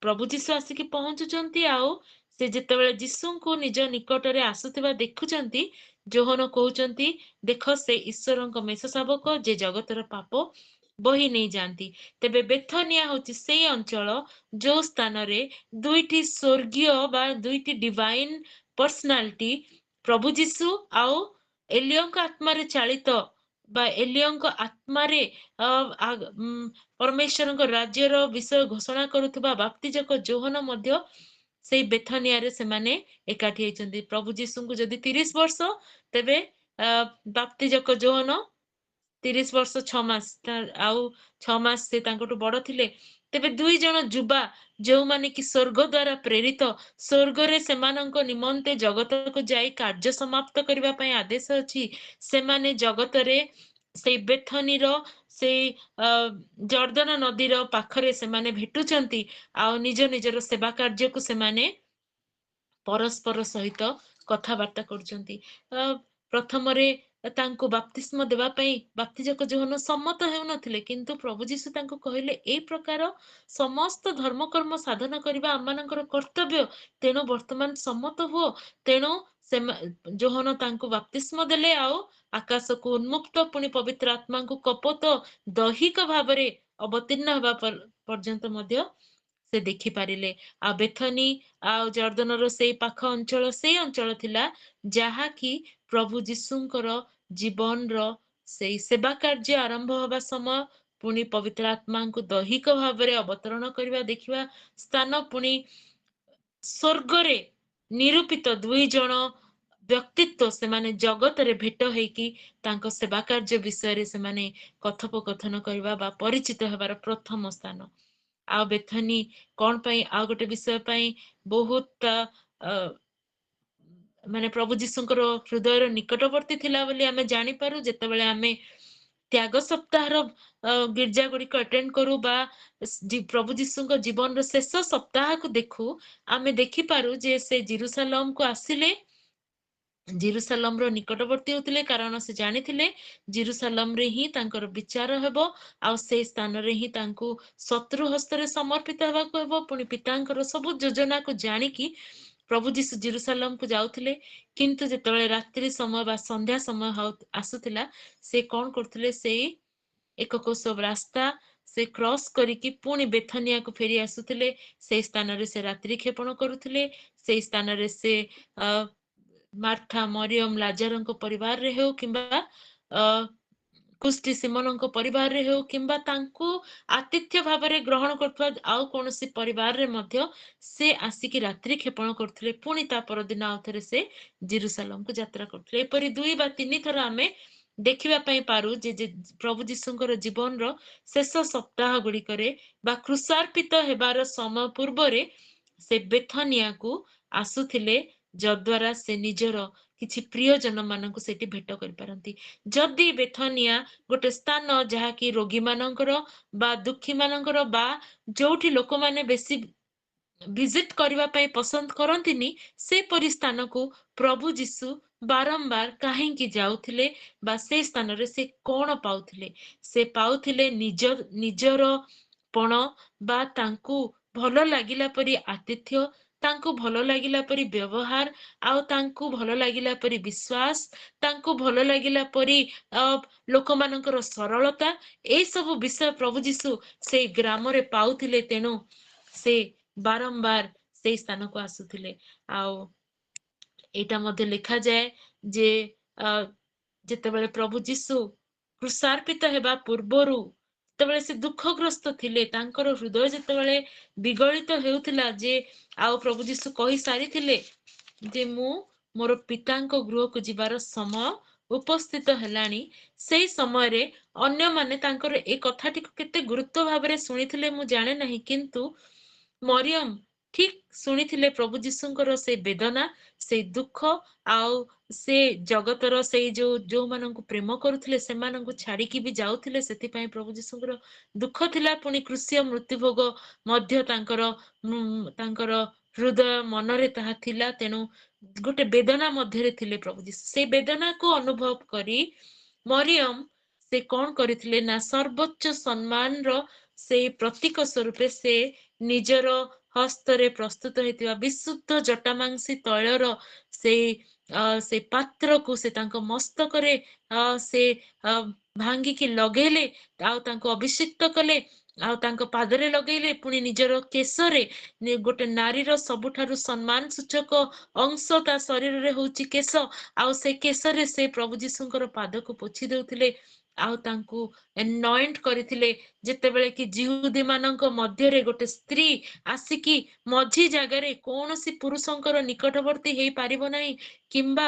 ପ୍ରଭୁ ଯୀଶୁ ଆସିକି ପହଞ୍ଚୁଛନ୍ତି, ଆଉ ସେ ଯେତେବେଳେ ଯୀଶୁଙ୍କୁ ନିଜ ନିକଟରେ ଆସୁଥିବା ଦେଖୁଛନ୍ତି, ଯୋହନ କହୁଛନ୍ତି ଦେଖ ସେ ଈଶ୍ୱରଙ୍କ ମେଷ ଶାବକ ଯେ ଜଗତର ପାପ ବହି ନେଇଯାଆନ୍ତି। ତେବେ ବେଥନିଆ ହଉଛି ସେଇ ଅଞ୍ଚଳ ଯୋଉ ସ୍ଥାନରେ ଦୁଇଟି ସ୍ୱର୍ଗୀୟ ବା ଦୁଇଟି ଡିଭାଇନ ପର୍ସନାଲିଟି ପ୍ରଭୁ ଯୀଶୁ ଆଉ ଏଲିୟଙ୍କ ଆତ୍ମାରେ ଚାଳିତ ବା ଏଲିୟଙ୍କ ଆତ୍ମାରେ ପରମେଶ୍ୱରଙ୍କ ରାଜ୍ୟର ବିଷୟ ଘୋଷଣା କରୁଥିବା ବାପ୍ତିଜକ ଯୋହନ ମଧ୍ୟ ସେଇ ବେଥନିଆରେ ସେମାନେ ଏକାଠି ହେଇଛନ୍ତି। ପ୍ରଭୁ ଯୀଶୁଙ୍କୁ ଯଦି 30 ବର୍ଷ, ତେବେ ବାପ୍ତିଜକ ଯୋହନ 30 ବର୍ଷ 6 ମାସ, ଆଉ 6 ମାସ ସେ ତାଙ୍କଠୁ ବଡ ଥିଲେ। ତେବେ ଦୁଇ ଜଣ ଯୁବା ଯୋଉମାନେ କି ସ୍ୱର୍ଗ ଦ୍ୱାରା ପ୍ରେରିତ, ସ୍ୱର୍ଗରେ ସେମାନଙ୍କ ନିମନ୍ତେ ଜଗତକୁ ଯାଇ କାର୍ଯ୍ୟ ସମାପ୍ତ କରିବା ପାଇଁ ଆଦେଶ ଅଛି, ସେମାନେ ଜଗତରେ ସେଇ ବେଥନିର ସେଇ ଜର୍ଦ୍ଦନ ନଦୀର ପାଖରେ ସେମାନେ ଭେଟୁଛନ୍ତି, ଆଉ ନିଜ ନିଜର ସେବା କାର୍ଯ୍ୟକୁ ସେମାନେ ପରସ୍ପର ସହିତ କଥାବାର୍ତ୍ତା କରୁଛନ୍ତି। ପ୍ରଥମରେ ତାଙ୍କୁ ବାପ୍ତିସ୍ମ ଦେବା ପାଇଁ ବାପ୍ତିଜକ ଯୋହନ ସମ୍ମତ ହେଉନଥିଲେ, କିନ୍ତୁ ପ୍ରଭୁ ଯୀଶୁ ତାଙ୍କୁ କହିଲେ ଏଇ ପ୍ରକାର ସମସ୍ତ ଧର୍ମକର୍ମ ସାଧନ କରିବା ଆମମାନଙ୍କର କର୍ତ୍ତବ୍ୟ, ତେଣୁ ବର୍ତ୍ତମାନ ସମ୍ମତ ହୁଅ। ତେଣୁ ଯୋହନ ତାଙ୍କୁ ବାପ୍ତିସ୍ମ ଦେଲେ, ଆଉ ଆକାଶକୁ ଉନ୍ମୁକ୍ତ, ପୁଣି ପବିତ୍ର ଆତ୍ମାଙ୍କୁ କପୋତ ଦୈହିକ ଭାବରେ ଅବତୀର୍ଣ୍ଣ ହେବା ପର୍ଯ୍ୟନ୍ତ ମଧ୍ୟ ସେ ଦେଖିପାରିଲେ। ଆଉ ବେଥନି ଆଉ ଜର୍ଦ୍ଦନର ସେଇ ପାଖ ଅଞ୍ଚଳ ସେଇ ଅଞ୍ଚଳ ଥିଲା ଯାହାକି ପ୍ରଭୁ ଯୀଶୁଙ୍କର ଜୀବନର ସେଇ ସେବା କାର୍ଯ୍ୟ ଆରମ୍ଭ ହେବା ସମୟ, ପୁଣି ପବିତ୍ର ଆତ୍ମାଙ୍କୁ ଦୈହିକ ଭାବରେ ଅବତରଣ କରିବା ଦେଖିବା ସ୍ଥାନ, ପୁଣି ସ୍ୱର୍ଗରେ ନିରୂପିତ ଦୁଇ ଜଣ ବ୍ୟକ୍ତିତ୍ୱ ସେମାନେ ଜଗତରେ ଭେଟ ହେଇକି ତାଙ୍କ ସେବା କାର୍ଯ୍ୟ ବିଷୟରେ ସେମାନେ କଥୋପକଥନ କରିବା ବା ପରିଚିତ ହେବାର ପ୍ରଥମ ସ୍ଥାନ। ଆଉ ବେଥନି କଣ ପାଇଁ ଆଉ ଗୋଟେ ବିଷୟ ପାଇଁ ବହୁତ ମାନେ ପ୍ରଭୁ ଯୀଶୁଙ୍କର ହୃଦୟର ନିକଟବର୍ତ୍ତୀ ଥିଲା ବୋଲି ଆମେ ଜାଣିପାରୁ ଯେତେବେଳେ ଆମେ ତ୍ୟାଗ ସପ୍ତାହର ଗିର୍ଜା ଗୁଡିକ ଆଟେଣ୍ଡ କରୁ, ବା ପ୍ରଭୁ ଯୀଶୁଙ୍କ ଜୀବନର ଶେଷ ସପ୍ତାହକୁ ଦେଖୁ, ଆମେ ଦେଖିପାରୁ ଯେ ସେ ଜେରୁସାଲେମକୁ ଆସିଲେ, ଜେରୁସାଲେମର ନିକଟବର୍ତ୍ତୀ ହଉଥିଲେ, କାରଣ ସେ ଜାଣିଥିଲେ ଜେରୁସାଲେମରେ ହିଁ ତାଙ୍କର ବିଚାର ହେବ, ଆଉ ସେଇ ସ୍ଥାନରେ ହିଁ ତାଙ୍କୁ ଶତ୍ରୁ ହସ୍ତରେ ସମର୍ପିତ ହେବାକୁ ହେବ। ପୁଣି ପିତାଙ୍କର ସବୁ ଯୋଜନାକୁ ଜାଣିକି ପ୍ରଭୁ ଯୀଶୁ ଜେରୁସାଲେମକୁ ଯାଉଥିଲେ, କିନ୍ତୁ ଯେତେବେଳେ ରାତ୍ରି ସମୟ ବା ସନ୍ଧ୍ୟା ସମୟ ଆସୁଥିଲା, ସେ କଣ କରୁଥିଲେ, ସେଇ ଏକ କୋଶ ରାସ୍ତା ସେ କ୍ରସ୍ କରିକି ପୁଣି ବେଥନିଆକୁ ଫେରି ଆସୁଥିଲେ। ସେଇ ସ୍ଥାନରେ ସେ ରାତ୍ରି କ୍ଷେପଣ କରୁଥିଲେ। ସେଇ ସ୍ଥାନରେ ସେ ମାର୍ଥା, ମରିୟମ, ଲାଜାରଙ୍କ ପରିବାରରେ ହେଉ, କିମ୍ବା କୁଷ୍ଟି ସିମନଙ୍କ ପରିବାରରେ ହେଉ, କିମ୍ବା ତାଙ୍କୁ ଆତିଥ୍ୟ ଭାବରେ ଗ୍ରହଣ କରୁଥିବା ଆଉ କୌଣସି ପରିବାରରେ ମଧ୍ୟ ସେ ଆସିକି ରାତ୍ରି କ୍ଷେପଣ କରୁଥିଲେ। ପୁଣି ତା ପରଦିନ ଆଉଥରେ ସେ ଜେରୁସାଲେମକୁ ଯାତ୍ରା କରୁଥିଲେ। ଏପରି 2 ବା 3 ଥର ଆମେ ଦେଖିବା ପାଇଁ ପାରୁ ଯେ ପ୍ରଭୁ ଯୀଶୁଙ୍କର ଜୀବନର ଶେଷ ସପ୍ତାହ ଗୁଡିକରେ ବା କୃଷାର୍ପିତ ହେବାର ସମୟ ପୂର୍ବରେ ସେ ବେଥନିଆକୁ ଆସୁଥିଲେ, ଯଦ୍ୱାରା ସେ ନିଜର କିଛି ପ୍ରିୟଜନ ମାନଙ୍କୁ ସେଠି ଭେଟ କରିପାରନ୍ତି। ଯଦି ବେଥନିଆ ଗୋଟେ ସ୍ଥାନ ଯାହାକି ରୋଗୀ ମାନଙ୍କର ବା ଦୁଃଖୀ ମାନଙ୍କର, ବା ଯୋଉଠି ଲୋକମାନେ ବେଶୀ ଭିଜିଟ କରିବା ପାଇଁ ପସନ୍ଦ କରନ୍ତିନି, ସେପରି ସ୍ଥାନକୁ ପ୍ରଭୁ ଯୀଶୁ ବାରମ୍ବାର କାହିଁକି ଯାଉଥିଲେ, ବା ସେ ସ୍ଥାନରେ ସେ କଣ ପାଉଥିଲେ? ସେ ପାଉଥିଲେ ନିଜର ପଣ, ବା ତାଙ୍କୁ ଭଲ ଲାଗିଲା ପରି ଆତିଥ୍ୟ, ତାଙ୍କୁ ଭଲ ଲାଗିଲା ପରି ବ୍ୟବହାର, ଆଉ ତାଙ୍କୁ ଭଲ ଲାଗିଲା ପରି ବିଶ୍ୱାସ, ତାଙ୍କୁ ଭଲ ଲାଗିଲା ପରି ଲୋକମାନଙ୍କର ସରଳତା, ଏଇ ସବୁ ବିଷୟ ପ୍ରଭୁ ଯୀଶୁ ସେଇ ଗ୍ରାମରେ ପାଉଥିଲେ। ତେଣୁ ସେ ବାରମ୍ବାର ସେଇ ସ୍ଥାନକୁ ଆସୁଥିଲେ। ଆଉ ଏଇଟା ମଧ୍ୟ ଲେଖାଯାଏ ଯେ ଯେତେବେଳେ ପ୍ରଭୁ ଯୀଶୁ କୃଷାର୍ପିତ ହେବା ପୂର୍ବରୁ ଯେତେବେଳେ ସେ ଦୁଃଖଗ୍ରସ୍ତ ଥିଲେ, ତାଙ୍କର ହୃଦୟ ଯେତେବେଳେ ବିଗଳିତ ହେଉଥିଲା ଯେ ଆଉ ପ୍ରଭୁ ଯୀଶୁ କହି ସାରିଥିଲେ ଯେ ମୁଁ ମୋର ପିତାଙ୍କ ଗୃହକୁ ଯିବାର ସମୟ ଉପସ୍ଥିତ ହେଲାଣି, ସେଇ ସମୟରେ ଅନ୍ୟମାନେ ତାଙ୍କର ଏ କଥାଟିକୁ କେତେ ଗୁରୁତ୍ୱ ଭାବରେ ଶୁଣିଥିଲେ ମୁଁ ଜାଣେ ନାହିଁ, କିନ୍ତୁ ମରିୟମ ଠିକ ଶୁଣିଥିଲେ ପ୍ରଭୁ ଯୀଶୁଙ୍କର ସେଇ ବେଦନା, ସେଇ ଦୁଃଖ, ଆଉ ସେ ଜଗତର ସେଇ ଯୋଉମାନଙ୍କୁ ପ୍ରେମ କରୁଥିଲେ ସେମାନଙ୍କୁ ଛାଡିକି ବି ଯାଉଥିଲେ, ସେଥିପାଇଁ ପ୍ରଭୁ ଯୀଶୁଙ୍କର ଦୁଃଖ ଥିଲା, ପୁଣି କ୍ରୁଶୀୟ ମୃତ୍ୟୁଭୋଗ ମଧ୍ୟ ତାଙ୍କର ହୃଦୟ ମନରେ ତାହା ଥିଲା। ତେଣୁ ଗୋଟେ ବେଦନା ମଧ୍ୟରେ ଥିଲେ ପ୍ରଭୁ ଯୀଶୁ। ସେଇ ବେଦନାକୁ ଅନୁଭବ କରି ମରିୟମ ସେ କଣ କରିଥିଲେ ନା ସର୍ବୋଚ୍ଚ ସମ୍ମାନର ସେଇ ପ୍ରତୀକ ସ୍ୱରୂପେ ସେ ନିଜର ହସ୍ତରେ ପ୍ରସ୍ତୁତ ହେଇଥିବା ବିଶୁଦ୍ଧ ଜଟାମାଂସୀ ତୈଳର ସେଇ ପାତ୍ରକୁ ସେ ତାଙ୍କ ମସ୍ତକରେ ସେ ଭାଙ୍ଗିକି ଲଗେଇଲେ, ଆଉ ତାଙ୍କୁ ଅଭିଷିକ୍ତ କଲେ, ଆଉ ତାଙ୍କ ପାଦରେ ଲଗେଇଲେ, ପୁଣି ନିଜର କେଶରେ, ଗୋଟେ ନାରୀର ସବୁଠାରୁ ସମ୍ମାନ ସୂଚକ ଅଂଶ ତା ଶରୀରରେ ହଉଛି କେଶ, ଆଉ ସେ କେଶରେ ସେ ପ୍ରଭୁ ଯୀଶୁଙ୍କର ପାଦକୁ ପୋଛି ଦେଉଥିଲେ, ଆଉ ତାଙ୍କୁ ଏନଏଣ୍ଟ କରିଥିଲେ। ଯେତେବେଳେ କି ଜିହୁଦୀ ମାନଙ୍କ ମଧ୍ୟରେ ଗୋଟେ ସ୍ତ୍ରୀ ଆସିକି ମଝି ଜାଗାରେ କୌଣସି ପୁରୁଷଙ୍କର ନିକଟବର୍ତ୍ତୀ ହେଇପାରିବ ନାହିଁ କିମ୍ବା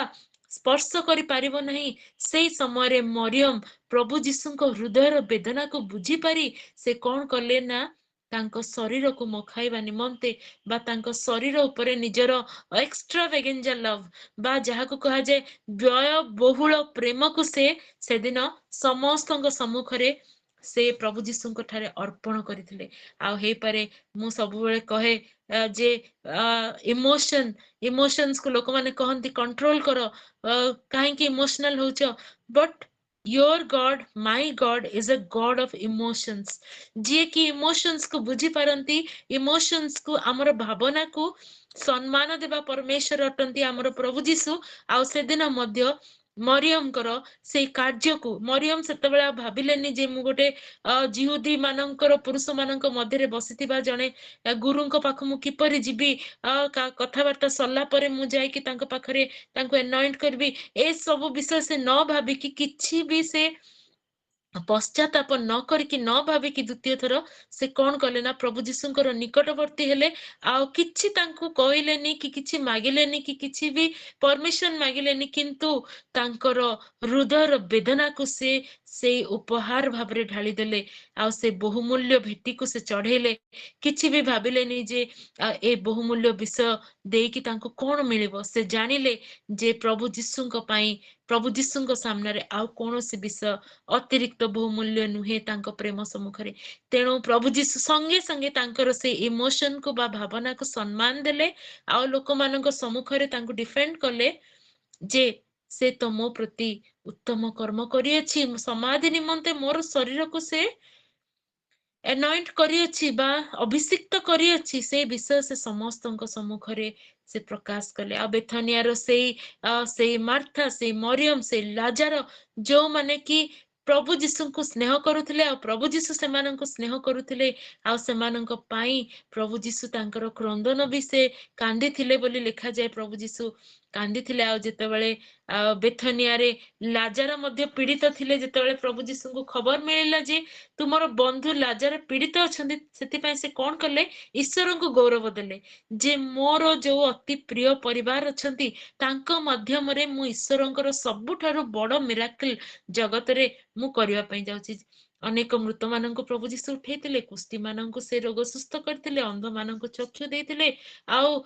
ସ୍ପର୍ଶ କରିପାରିବ ନାହିଁ, ସେଇ ସମୟରେ ମରିୟମ ପ୍ରଭୁ ଯୀଶୁଙ୍କ ହୃଦୟର ବେଦନାକୁ ବୁଝିପାରି ସେ କଣ କଲେ ନା ତାଙ୍କ ଶରୀରକୁ ମଖାଇବା ନିମନ୍ତେ ବା ତାଙ୍କ ଶରୀର ଉପରେ ନିଜର ଏକ୍ସଟ୍ରାଭେଗେଞ୍ଜା ଲଭ୍ ବା ଯାହାକୁ କୁହାଯାଏ ବ୍ୟୟବହୁଳ ପ୍ରେମକୁ ସେ ସେଦିନ ସମସ୍ତଙ୍କ ସମ୍ମୁଖରେ ସେ ପ୍ରଭୁ ଯୀଶୁଙ୍କ ଠାରେ ଅର୍ପଣ କରିଥିଲେ। ଆଉ ହେଇପାରେ ମୁଁ ସବୁବେଳେ କହେ ଯେ ଇମୋସନ୍ସକୁ ଲୋକମାନେ କହନ୍ତି କଣ୍ଟ୍ରୋଲ କର, କାହିଁକି ଇମୋସନାଲ ହଉଛ, but your God my God is a God of emotions, जी कि इमोशंस को बुझी पारंती, इमोशंस को आमर भावना को सम्मान देवा परमेश्वर अटंती आमर प्रभु जीशु। आउ से दिन मध्य मरियम कर से कार्य को मरियम सेतबेला भाबिलेनी जे मु गोटे जिहुदी मानकर पुरुष मानक मध्य बसिथिबा जणे गुरुଙ୍କ पाख मु किपरि जीवी, कथाबार्ता सरला परे मु जाइकी तांको पाखरे तांको एनॉइंट करबी, ए सब विषय से न भाबिकी किछि भी से पश्चाताप न करिकी न भाविकी द्वितीय थर से कौन कले ना प्रभु जीशुଙ୍କର निकटवर्ती हेले, आउ किछि तांको कहलेनी कि किछि मागिलेनी कि किछि भी परमिशन मागिलेनी, किंतु तांकर हृदयर वेदना को से उपहार भाबरे ढाली देले, आउ से बहुमूल्य भेटी को से चढ़ेले, किछि भी भाबिलेनी जे ए बहुमूल्य विषय देकी तांको कोन मिलिबो। से जानिले जे प्रभु जीशुଙ୍କ ପାଇଁ प्रभु जीशुଙ୍କ सामने आउ कोनोसी विषय अतिरिक्त बहुमूल्य नुहे तांको प्रेम सम्मुखरे। तेणु प्रभु जीशु संगे संगे तांकर से इमोशन को बा भावना को सम्मान देले, आउ लोक मानक सम्मुखरे तांको डिफेंड कले जे से तो मो प्रति उत्तम कर्म करियछि, समाधि निमंते मोर शरीर को से एनॉइंट करियछि बा अभिषिक्त करियछि, से विषय से समस्तଙ୍କ सम्मुखरे से प्रकाश कले। आ बेथानियार से मार्था, से मरियम, से लाजार जो माने कि प्रभु जीशु को स्नेह करुथिले, आ प्रभु जीशु सेमानंको स्नेह करुथिले, आ सेमानंको पाई प्रभु जीशु तांकर क्रंदन भी से कांदी थिले बोली लिखा जाए। प्रभु जीशु कांदी थिले। आ जेतेबेले बेथनियारे लाजार मध्य पीड़ित थिले, जेतेबेले प्रभु जीशु को खबर मिलिला जे तुमर बंधु लाजार पीड़ित अछंती, सेतिपय से कोन कले ईश्वर को गौरव देले जे मोर जो अति प्रिय परिवार अछंती तांको माध्यम रे मु ईश्वरंकर सबुठारु बड़ मिराकल जगत रे मु करिवा पई जाउची। अनेक मृत मानक प्रभु जीशु उठेइतिले, कुष्ठी मानक से रोग सुस्थ करथिले, अंध मानक चक्षु देइतिले, आउ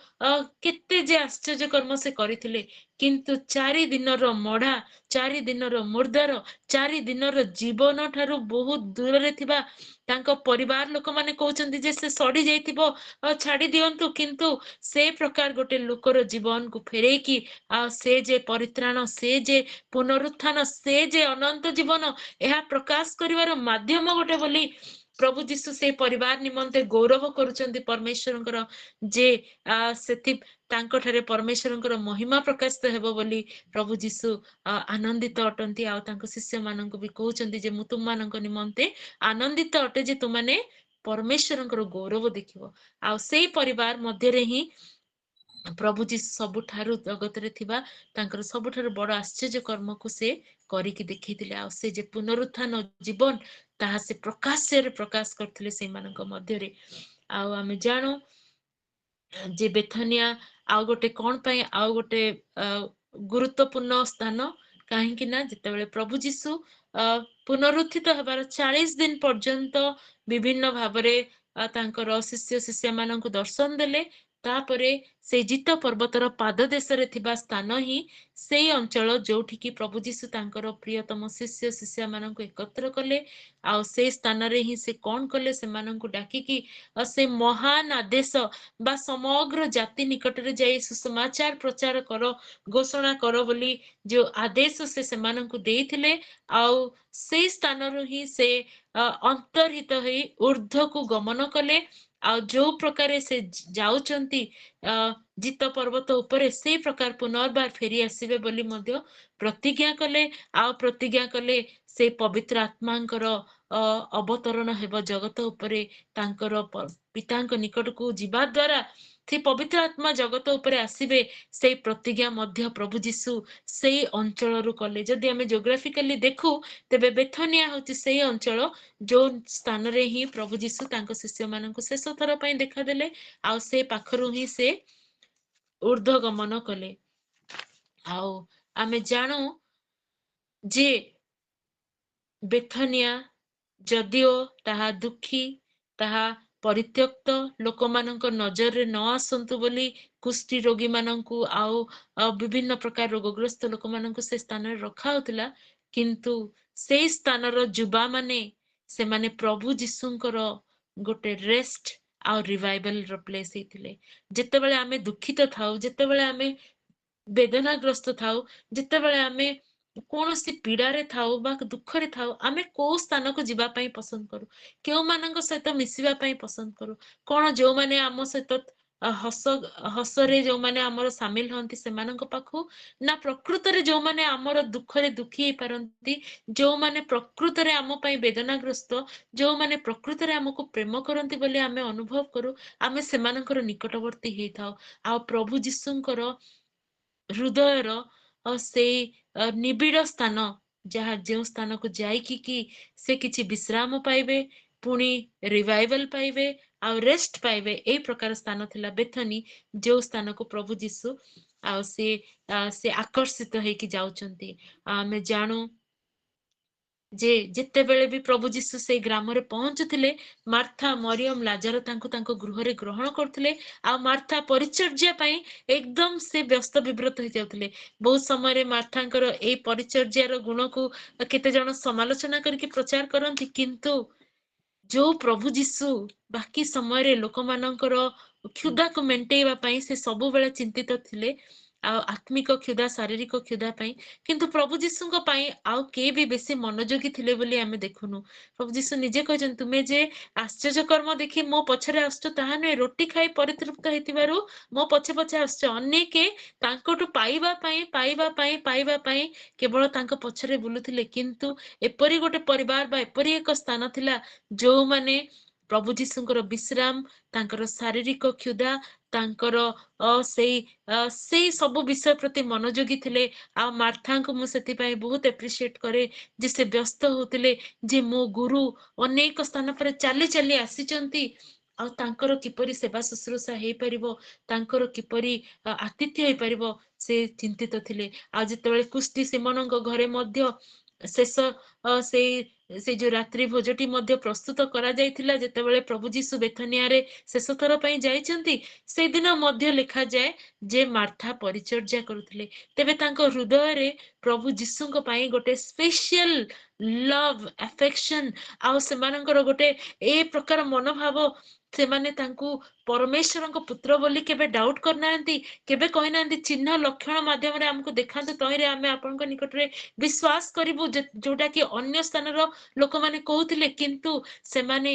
केते जे आश्चर्य कर्म से करिथिले। किंतु 4 दिनर मढ़ा, 4 दिनर मुर्दार, 4 दिनर जीवन ठारू बहुत दूर रे थिबा तांको परिवार लोक माने कहउचंती जे से सड़ी जाइतिबो, छाड़ी दियंतु, किंतु से प्रकार गोटे लोकर जीवन को फेरेकी से जे परित्राण, से जे पुनरुत्थान, से जे अनंत जीवन यह प्रकाश करिवार माध्यम गोटे बोली प्रभु जीशु से परिवार निमंते गौरव करुचंती परमेश्वरंकर, जे सेति तांको ठारे परमेश्वरंकर महिमा प्रकाशित हेबो बोली प्रभु जीशु आनंदित अटंती। आ तांको शिष्य मानक भी कहउचंती जे मु तुम मानक निमंते आनंदित अटे जे तुमाने परमेश्वरंकर गौरव देखिबो। आ सेई परिवार मध्य रे ही प्रभु जीशु सबुठारु जगत रे थिबा तांकर सबुठारु बड़ आश्चर्य कर्म को से करिकी देखैतिले। आ से जे पुनरुत्थान जीवन ତାହା ସେ ପ୍ରକାଶ୍ୟରେ ପ୍ରକାଶ କରିଥିଲେ ସେଇମାନଙ୍କ ମଧ୍ୟରେ। ଆଉ ଆମେ ଜାଣୁ ଯେ ବେଥନିଆ ଆଉ ଗୋଟେ କଣ ପାଇଁ ଆଉ ଗୋଟେ ଗୁରୁତ୍ୱପୂର୍ଣ୍ଣ ସ୍ଥାନ, କାହିଁକି ନା ଯେତେବେଳେ ପ୍ରଭୁ ଯୀଶୁ ପୁନରୁତ୍ଥିତ ହେବାର 40 ଦିନ ପର୍ଯ୍ୟନ୍ତ ବିଭିନ୍ନ ଭାବରେ ତାଙ୍କର ଶିଷ୍ୟ ଶିଷ୍ୟା ମାନଙ୍କୁ ଦର୍ଶନ ଦେଲେ, ତାପରେ ସେଇ ଜିତ ପର୍ବତର ପାଦ ଦେଶରେ ଥିବା ସ୍ଥାନ ହିଁ ସେଇ ଅଞ୍ଚଳ ଯୋଉଠିକି ପ୍ରଭୁ ଯୀଶୁ ତାଙ୍କର ପ୍ରିୟତମ ଶିଷ୍ୟ ଶିଷ୍ୟା ମାନଙ୍କୁ ଏକତ୍ର କଲେ। ଆଉ ସେଇ ସ୍ଥାନରେ ହିଁ ସେ କଣ କଲେ, ସେମାନଙ୍କୁ ଡାକିକି ସେ ମହାନ ଆଦେଶ ବା ସମଗ୍ର ଜାତି ନିକଟରେ ଯାଇ ସୁସମାଚାର ପ୍ରଚାର କର, ଘୋଷଣା କର ବୋଲି ଯୋଉ ଆଦେଶ ସେ ସେମାନଙ୍କୁ ଦେଇଥିଲେ, ଆଉ ସେଇ ସ୍ଥାନରୁ ହିଁ ସେ ଅନ୍ତର୍ହିତ ହେଇ ଊର୍ଦ୍ଧ୍ୱକୁ ଗମନ କଲେ। ଆଉ ଯୋଉ ପ୍ରକାରେ ସେ ଯାଉଛନ୍ତି ଜିତ ପର୍ବତ ଉପରେ, ସେଇ ପ୍ରକାର ପୁନର୍ବାର ଫେରି ଆସିବେ ବୋଲି ମଧ୍ୟ ପ୍ରତିଜ୍ଞା କଲେ। ଆଉ ପ୍ରତିଜ୍ଞା କଲେ ସେ ପବିତ୍ର ଆତ୍ମାଙ୍କର ଅବତରଣ ହେବ ଜଗତ ଉପରେ, ତାଙ୍କର ପିତାଙ୍କ ନିକଟକୁ ଯିବା ଦ୍ୱାରା ସେ ପବିତ୍ର ଆତ୍ମା ଜଗତ ଉପରେ ଆସିବେ, ସେଇ ପ୍ରତିଜ୍ଞା ମଧ୍ୟ ପ୍ରଭୁ ଯୀଶୁ ସେଇ ଅଞ୍ଚଳରୁ କଲେ। ଯଦି ଆମେ ଜୋଗ୍ରାଫିକାଲି ଦେଖୁ, ତେବେ ବେଥନିଆ ହଉଛି ସେଇ ଅଞ୍ଚଳ ଯୋଉ ସ୍ଥାନରେ ହିଁ ପ୍ରଭୁ ଯୀଶୁ ତାଙ୍କ ଶିଷ୍ୟମାନଙ୍କୁ ଶେଷ ଥର ପାଇଁ ଦେଖାଦେଲେ, ଆଉ ସେ ପାଖରୁ ହିଁ ସେ ଊର୍ଦ୍ଧ୍ୱ ଗମନ କଲେ। ଆଉ ଆମେ ଜାଣୁ ଯେ ବେଥନିଆ ଯଦିଓ ତାହା ଦୁଃଖୀ, ତାହା ପରିତ୍ୟକ୍ତ, ଲୋକମାନଙ୍କ ନଜରରେ ନ ଆସନ୍ତୁ ବୋଲି କୁଷ୍ଠି ରୋଗୀ ମାନଙ୍କୁ ଆଉ ବିଭିନ୍ନ ପ୍ରକାର ରୋଗଗ୍ରସ୍ତ ଲୋକମାନଙ୍କୁ ସେ ସ୍ଥାନରେ ରଖା ହଉଥିଲା, କିନ୍ତୁ ସେଇ ସ୍ଥାନର ଯୁବା ମାନେ, ସେମାନେ ପ୍ରଭୁ ଯୀଶୁଙ୍କର ଗୋଟେ ରେଷ୍ଟ ଆଉ ରିଭାଇଭାଲ ର ପ୍ଲେସ୍ ହେଇଥିଲେ। ଯେତେବେଳେ ଆମେ ଦୁଃଖିତ ଥାଉ, ଯେତେବେଳେ ଆମେ ବେଦନାଗ୍ରସ୍ତ ଥାଉ, ଯେତେବେଳେ ଆମେ କୌଣସି ପୀଡାରେ ଥାଉ ବା ଦୁଃଖରେ ଥାଉ, ଆମେ କୋଉ ସ୍ଥାନକୁ ଯିବା ପାଇଁ ପସନ୍ଦ କରୁ, କେଉଁମାନଙ୍କ ସହିତ ମିଶିବା ପାଇଁ ପସନ୍ଦ କରୁ? କଣ ଯୋଉମାନେ ଆମ ସହିତ ହସରେ ଯୋଉମାନେ ଆମର ସାମିଲ ହୁଅନ୍ତି ସେମାନଙ୍କ ପାଖକୁ, ନା ପ୍ରକୃତରେ ଯୋଉମାନେ ଆମର ଦୁଃଖରେ ଦୁଃଖୀ ହେଇପାରନ୍ତି, ଯୋଉମାନେ ପ୍ରକୃତରେ ଆମ ପାଇଁ ବେଦନାଗ୍ରସ୍ତ, ଯୋଉମାନେ ପ୍ରକୃତରେ ଆମକୁ ପ୍ରେମ କରନ୍ତି ବୋଲି ଆମେ ଅନୁଭବ କରୁ, ଆମେ ସେମାନଙ୍କର ନିକଟବର୍ତ୍ତୀ ହେଇଥାଉ। ଆଉ ପ୍ରଭୁ ଯୀଶୁଙ୍କର ହୃଦୟର ସେଇ ନିବିଡ଼ ସ୍ଥାନ, ଯାହା ଯେଉଁ ସ୍ଥାନକୁ ଯାଇକି କି ସେ କିଛି ବିଶ୍ରାମ ପାଇବେ, ପୁଣି ରିଭାଇଭାଲ ପାଇବେ, ଆଉ ରେଷ୍ଟ ପାଇବେ, ଏଇ ପ୍ରକାର ସ୍ଥାନ ଥିଲା ବେଥନି, ଯୋଉ ସ୍ଥାନକୁ ପ୍ରଭୁ ଯୀଶୁ ଆଉ ସେ ଆକର୍ଷିତ ହେଇକି ଯାଉଛନ୍ତି। ଆମେ ଜାଣୁ ଯେ ଯେତେବେଳେ ବି ପ୍ରଭୁ ଯୀଶୁ ସେଇ ଗ୍ରାମରେ ପହଞ୍ଚୁଥିଲେ, ମାର୍ଥା, ମରିୟମ, ଲାଜର ତାଙ୍କୁ ତାଙ୍କ ଗୃହରେ ଗ୍ରହଣ କରୁଥିଲେ। ଆଉ ମାର୍ଥା ପରିଚର୍ଯ୍ୟା ପାଇଁ ଏକଦମ ସେ ବ୍ୟସ୍ତ ବିବ୍ରତ ହେଇଯାଉଥିଲେ। ବହୁତ ସମୟରେ ମାର୍ଥାଙ୍କର ଏଇ ପରିଚର୍ଯ୍ୟାର ଗୁଣକୁ କେତେ ଜଣ ସମାଲୋଚନା କରିକି ପ୍ରଚାର କରନ୍ତି, କିନ୍ତୁ ଯୋଉ ପ୍ରଭୁ ଯୀଶୁ ବାକି ସମୟରେ ଲୋକମାନଙ୍କର କ୍ଷୁଧାକୁ ମେଣ୍ଟେଇବା ପାଇଁ ସେ ସବୁବେଳେ ଚିନ୍ତିତ ଥିଲେ, ଆଉ ଆତ୍ମିକ କ୍ଷୁଧା, ଶାରୀରିକ କ୍ଷୁଧା ପାଇଁ। କିନ୍ତୁ ପ୍ରଭୁ ଯୀଶୁଙ୍କ ପାଇଁ ଆଉ କେହି ବି ବେଶୀ ମନୋଯୋଗୀ ଥିଲେ ବୋଲି ଆମେ ଦେଖୁନୁ। ପ୍ରଭୁ ଯୀଶୁ ନିଜେ କହିଛନ୍ତି, ତୁମେ ଯେ ଆଶ୍ଚର୍ଯ୍ୟ କର୍ମ ଦେଖି ମୋ ପଛରେ ଆସୁଛ ତାହା ନୁହେଁ, ରୋଟି ଖାଇ ପରିତୃପ୍ତ ହେଇଥିବାରୁ ମୋ ପଛେ ପଛେ ଆସୁଛ। ଅନେକେ ତାଙ୍କଠୁ ପାଇବା ପାଇଁ ପାଇବା ପାଇଁ ପାଇବା ପାଇଁ କେବଳ ତାଙ୍କ ପଛରେ ବୁଲୁଥିଲେ, କିନ୍ତୁ ଏପରି ଗୋଟେ ପରିବାର ବା ଏପରି ଏକ ସ୍ଥାନ ଥିଲା ଯୋଉମାନେ ପ୍ରଭୁ ଯୀଶୁଙ୍କର ବିଶ୍ରାମ, ତାଙ୍କର ଶାରୀରିକ କ୍ଷୁଧା, ତାଙ୍କର ସେଇ ସବୁ ବିଷୟ ପ୍ରତି ମନୋଯୋଗୀ ଥିଲେ। ଆଉ ମାର୍ଥାଙ୍କୁ ମୁଁ ସେଥିପାଇଁ ବହୁତ ଏପ୍ରିସିଏଟ କରେ ଯେ ସେ ବ୍ୟସ୍ତ ହଉଥିଲେ ଯେ ମୋ ଗୁରୁ ଅନେକ ସ୍ଥାନ ପରେ ଚାଲି ଚାଲି ଆସିଛନ୍ତି, ଆଉ ତାଙ୍କର କିପରି ସେବା ଶୁଶ୍ରୂଷା ହେଇପାରିବ, ତାଙ୍କର କିପରି ଆତିଥ୍ୟ ହେଇପାରିବ, ସେ ଚିନ୍ତିତ ଥିଲେ। ଆଉ ଯେତେବେଳେ କୁଷ୍ଟି ସେମାନଙ୍କ ଘରେ ମଧ୍ୟ ଶେଷ ସେଇ ଯୋଉ ରାତ୍ରି ଭୋଜଟି ମଧ୍ୟ ପ୍ରସ୍ତୁତ କରାଯାଇଥିଲା, ଯେତେବେଳେ ପ୍ରଭୁ ଯୀଶୁ ବେଥନିଆରେ ଶେଷ ଥର ପାଇଁ ଯାଇଛନ୍ତି, ସେଦିନ ମଧ୍ୟ ଲେଖାଯାଏ ଯେ ମାର୍ଥା ପରିଚର୍ଯ୍ୟା କରୁଥିଲେ। ତେବେ ତାଙ୍କ ହୃଦୟରେ ପ୍ରଭୁ ଯୀଶୁଙ୍କ ପାଇଁ ଗୋଟେ ସ୍ପେସିଆଲ ଲଭ, ଆଫେକ୍ସନ, ଆଉ ସେମାନଙ୍କର ଗୋଟେ ଏ ପ୍ରକାର ମନୋଭାବ, ସେମାନେ ତାଙ୍କୁ ପରମେଶ୍ୱରଙ୍କ ପୁତ୍ର ବୋଲି କେବେ ଡାଉଟ କରିନାହାନ୍ତି, କେବେ କହିନାହାନ୍ତି ଚିହ୍ନ ଲକ୍ଷଣ ମାଧ୍ୟମରେ ଆମକୁ ଦେଖାନ୍ତୁ, ତହିଁରେ ଆମେ ଆପଣଙ୍କ ନିକଟରେ ବିଶ୍ୱାସ କରିବୁ, ଯୋଉଟା କି ଅନ୍ୟ ସ୍ଥାନର ଲୋକମାନେ କହୁଥିଲେ। କିନ୍ତୁ ସେମାନେ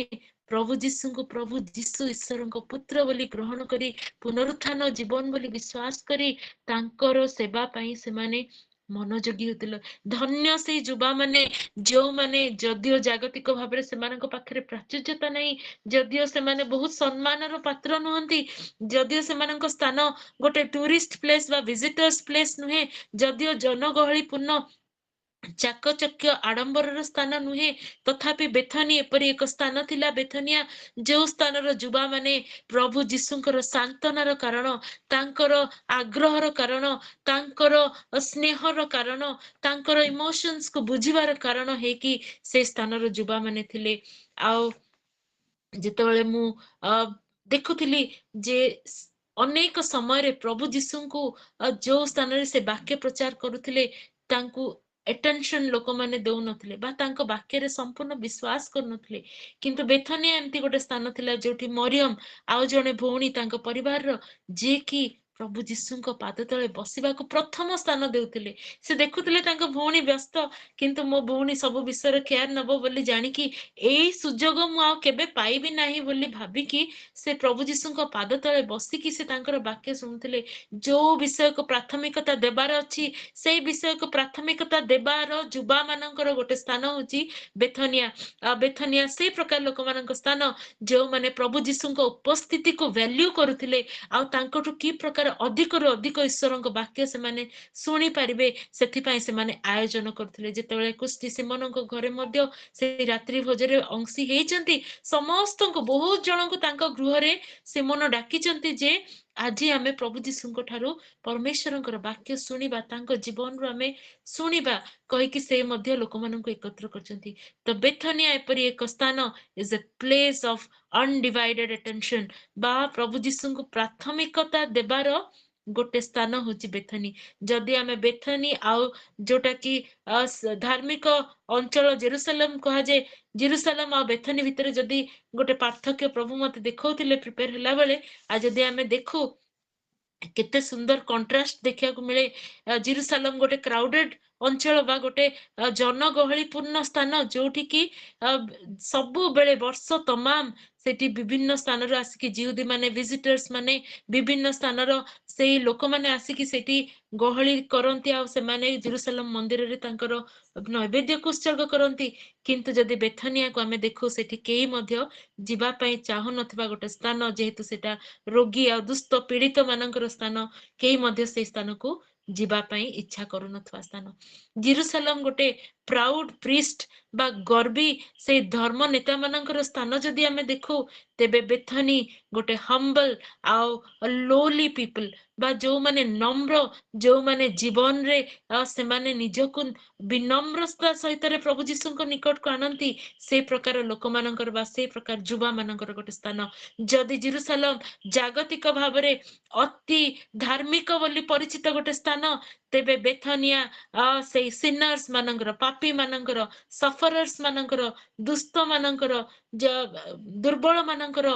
ପ୍ରଭୁ ଯୀଶୁଙ୍କୁ ପ୍ରଭୁ ଯୀଶୁ ଈଶ୍ୱରଙ୍କ ପୁତ୍ର ବୋଲି ଗ୍ରହଣ କରି, ପୁନରୁତ୍ଥାନ ଜୀବନ ବୋଲି ବିଶ୍ୱାସ କରି, ତାଙ୍କର ସେବା ପାଇଁ ସେମାନେ ମନୋଯୋଗୀ ହେଉଥିଲେ। ଧନ୍ୟ ସେଇ ଯୁବା ମାନେ, ଯୋଉମାନେ ଯଦିଓ ଜାଗତିକ ଭାବରେ ସେମାନଙ୍କ ପାଖରେ ପ୍ରାଚୁର୍ଯ୍ୟତା ନାହିଁ, ଯଦିଓ ସେମାନେ ବହୁତ ସମ୍ମାନର ପାତ୍ର ନୁହନ୍ତି, ଯଦିଓ ସେମାନଙ୍କ ସ୍ଥାନ ଗୋଟେ ଟୁରିଷ୍ଟ ପ୍ଲେସ ବା ଭିଜିଟର୍ସ ପ୍ଲେସ ନୁହେଁ, ଯଦିଓ ଜନଗହଳି ପୂର୍ଣ୍ଣ ଚାକଚକ୍ୟ ଆଡମ୍ବରର ସ୍ଥାନ ନୁହେଁ, ତଥାପି ବେଥନୀ ଏପରି ଏକ ସ୍ଥାନ ଥିଲା, ବେଥନିଆ ଯେଉଁ ସ୍ଥାନର ଯୁବା ମାନେ ପ୍ରଭୁ ଯୀଶୁଙ୍କର ସାନ୍ତ୍ୱନାର କାରଣ, ତାଙ୍କର ଆଗ୍ରହର କାରଣ, ତାଙ୍କର ସ୍ନେହର କାରଣ, ତାଙ୍କର ଇମୋସନ୍ସକୁ ବୁଝିବାର କାରଣ ହେଇକି ସେ ସ୍ଥାନର ଯୁବା ମାନେ ଥିଲେ। ଆଉ ଯେତେବେଳେ ମୁଁ ଦେଖୁଥିଲି ଯେ ଅନେକ ସମୟରେ ପ୍ରଭୁ ଯୀଶୁଙ୍କୁ ଯୋଉ ସ୍ଥାନରେ ସେ ବାକ୍ୟ ପ୍ରଚାର କରୁଥିଲେ, ତାଙ୍କୁ ଆଟେନସନ ଲୋକମାନେ ଦଉନଥିଲେ ବା ତାଙ୍କ ବାକ୍ୟରେ ସମ୍ପୂର୍ଣ୍ଣ ବିଶ୍ୱାସ କରୁନଥିଲେ। କିନ୍ତୁ ବେଥନିଆ ଏମିତି ଗୋଟେ ସ୍ଥାନ ଥିଲା ଯୋଉଠି ମରିୟମ ଆଉ ଜଣେ ଭଉଣୀ ତାଙ୍କ ପରିବାରର, ଯିଏକି ପ୍ରଭୁ ଯୀଶୁଙ୍କ ପାଦ ତଳେ ବସିବାକୁ ପ୍ରଥମ ସ୍ଥାନ ଦେଉଥିଲେ। ସେ ଦେଖୁଥିଲେ ତାଙ୍କ ଭଉଣୀ ବ୍ୟସ୍ତ, କିନ୍ତୁ ମୋ ଭଉଣୀ ସବୁ ବିଷୟରେ କେୟାର ନବ ବୋଲି ଜାଣିକି, ଏଇ ସୁଯୋଗ ମୁଁ ଆଉ କେବେ ପାଇବି ନାହିଁ ବୋଲି ଭାବିକି ସେ ପ୍ରଭୁ ଯୀଶୁଙ୍କ ପାଦ ତଳେ ବସିକି ସେ ତାଙ୍କର ବାକ୍ୟ ଶୁଣୁଥିଲେ। ଯୋଉ ବିଷୟକୁ ପ୍ରାଥମିକତା ଦେବାର ଅଛି, ସେଇ ବିଷୟକୁ ପ୍ରାଥମିକତା ଦେବାର ଯୁବା ମାନଙ୍କର ଗୋଟେ ସ୍ଥାନ ହଉଛି ବେଥନିଆ। ବେଥନିଆ ସେଇ ପ୍ରକାର ଲୋକମାନଙ୍କ ସ୍ଥାନ ଯେଉଁମାନେ ପ୍ରଭୁ ଯୀଶୁଙ୍କ ଉପସ୍ଥିତିକୁ ଭ୍ୟାଲ୍ୟୁ କରୁଥିଲେ, ଆଉ ତାଙ୍କଠୁ କି ପ୍ରକାର ଅଧିକରୁ ଅଧିକ ଈଶ୍ୱରଙ୍କ ବାକ୍ୟ ସେମାନେ ଶୁଣି ପାରିବେ, ସେଥିପାଇଁ ସେମାନେ ଆୟୋଜନ କରୁଥିଲେ। ଯେତେବେଳେ କୁସ୍ତି ସେମାନଙ୍କ ଘରେ ମଧ୍ୟ ସେଇ ରାତ୍ରି ଭୋଜରେ ଅଂଶୀ ହେଇଛନ୍ତି, ସମସ୍ତଙ୍କୁ ବହୁତ ଜଣଙ୍କୁ ତାଙ୍କ ଗୃହରେ ସେମାନେ ଡାକିଛନ୍ତି ଯେ ଆଜି ଆମେ ପ୍ରଭୁ ଯୀଶୁଙ୍କ ଠାରୁ ପରମେଶ୍ୱରଙ୍କର ବାକ୍ୟ ଶୁଣିବା, ତାଙ୍କ ଜୀବନରୁ ଆମେ ଶୁଣିବା କହିକି ସେ ମଧ୍ୟ ଲୋକମାନଙ୍କୁ ଏକତ୍ର କରିଛନ୍ତି। ତ ବେଥନିଆ ଏପରି ଏକ ସ୍ଥାନ is a place of undivided attention, ବା ପ୍ରଭୁ ଯୀଶୁଙ୍କୁ ପ୍ରାଥମିକତା ଦେବାର ଗୋଟେ ସ୍ଥାନ ହଉଛି ବେଥନୀ। ଯଦି ଆମେ ବେଥନୀ ଆଉ ଯୋଉଟା କି ଧାର୍ମିକ ଅଞ୍ଚଳ ଜେରୁସାଲେମ କୁହାଯାଏ, ଜେରୁସାଲେମ ଆଉ ବେଥନୀ ଭିତରେ ଯଦି ଗୋଟେ ପାର୍ଥକ୍ୟ ପ୍ରଭୁ ମତେ ଦେଖଉଥିଲେ ପ୍ରିପେୟାର ହେଲା ବେଳେ, ଆଉ ଯଦି ଆମେ ଦେଖୁ କେତେ ସୁନ୍ଦର କଣ୍ଟ୍ରାଷ୍ଟ ଦେଖିବାକୁ ମିଳେ। ଜେରୁସାଲେମ ଗୋଟେ କ୍ରାଉଡେଡ ଅଞ୍ଚଳ ବା ଗୋଟେ ଜନଗହଳିପୂର୍ଣ୍ଣ ସ୍ଥାନ, ଯୋଉଠି କି ସବୁବେଳେ ବର୍ଷ ତମାମ ସେଠି ବିଭିନ୍ନ ସ୍ଥାନରୁ ଆସିକି ଜିହୁଦୀ ମାନେ, ଭିଜିଟର୍ସ ମାନେ, ବିଭିନ୍ନ ସ୍ଥାନର ସେଇ ଲୋକମାନେ ଆସିକି ସେଠି ଗହଳି କରନ୍ତି, ଆଉ ସେମାନେ ଜେରୁସାଲେମ ମନ୍ଦିରରେ ତାଙ୍କର ନୈବେଦ୍ୟକୁ ଉତ୍ସର୍ଗ କରନ୍ତି। କିନ୍ତୁ ଯଦି ବେଥନିଆକୁ ଆମେ ଦେଖୁ, ସେଠି କେହି ମଧ୍ୟ ଯିବା ପାଇଁ ଚାହୁଁନଥିବା ଗୋଟେ ସ୍ଥାନ, ଯେହେତୁ ସେଟା ରୋଗୀ ଆଉ ଦୁସ୍ତ ପୀଡିତ ମାନଙ୍କର ସ୍ଥାନ, କେହି ମଧ୍ୟ ସେଇ ସ୍ଥାନକୁ ଯିବା ପାଇଁ ଇଚ୍ଛା କରୁନଥିବା ସ୍ଥାନ। ଜେରୁସାଲେମ ଗୋଟେ ପ୍ରାଉଡ ପ୍ରିଷ୍ଟ ବା ଗର୍ବୀ ସେଇ ଧର୍ମ ନେତା ମାନଙ୍କର ସ୍ଥାନ ଯଦି ଆମେ ଦେଖୁ, ତେବେ ବେଥନୀ ଗୋଟେ ହମ୍ବଲ ଆଉ ଲୋଲି ପିପଲ, ବା ଯୋଉମାନେ ନମ୍ର, ଯୋଉମାନେ ଜୀବନରେ ସେମାନେ ନିଜକୁ ବିନମ୍ରତା ସହିତ ପ୍ରଭୁ ଯୀଶୁଙ୍କ ନିକଟକୁ ଆଣନ୍ତି, ସେ ପ୍ରକାର ଲୋକମାନଙ୍କର ବା ସେ ପ୍ରକାର ଯୁବା ମାନଙ୍କର ଗୋଟେ ସ୍ଥାନ। ଯଦି ଜେରୁସାଲେମ ଜାଗତିକ ଭାବରେ ଅତି ଧାର୍ମିକ ବୋଲି ପରିଚିତ ଗୋଟେ ସ୍ଥାନ, ତେବେ ବେଥନିଆ ସେଇ ସିନର୍ସ ମାନଙ୍କର, ପାପୀ ମାନଙ୍କର, ସଫରର୍ସ ମାନଙ୍କର, ଦୁସ୍ତ ମାନଙ୍କର, ଦୁର୍ବଳ ମାନଙ୍କର,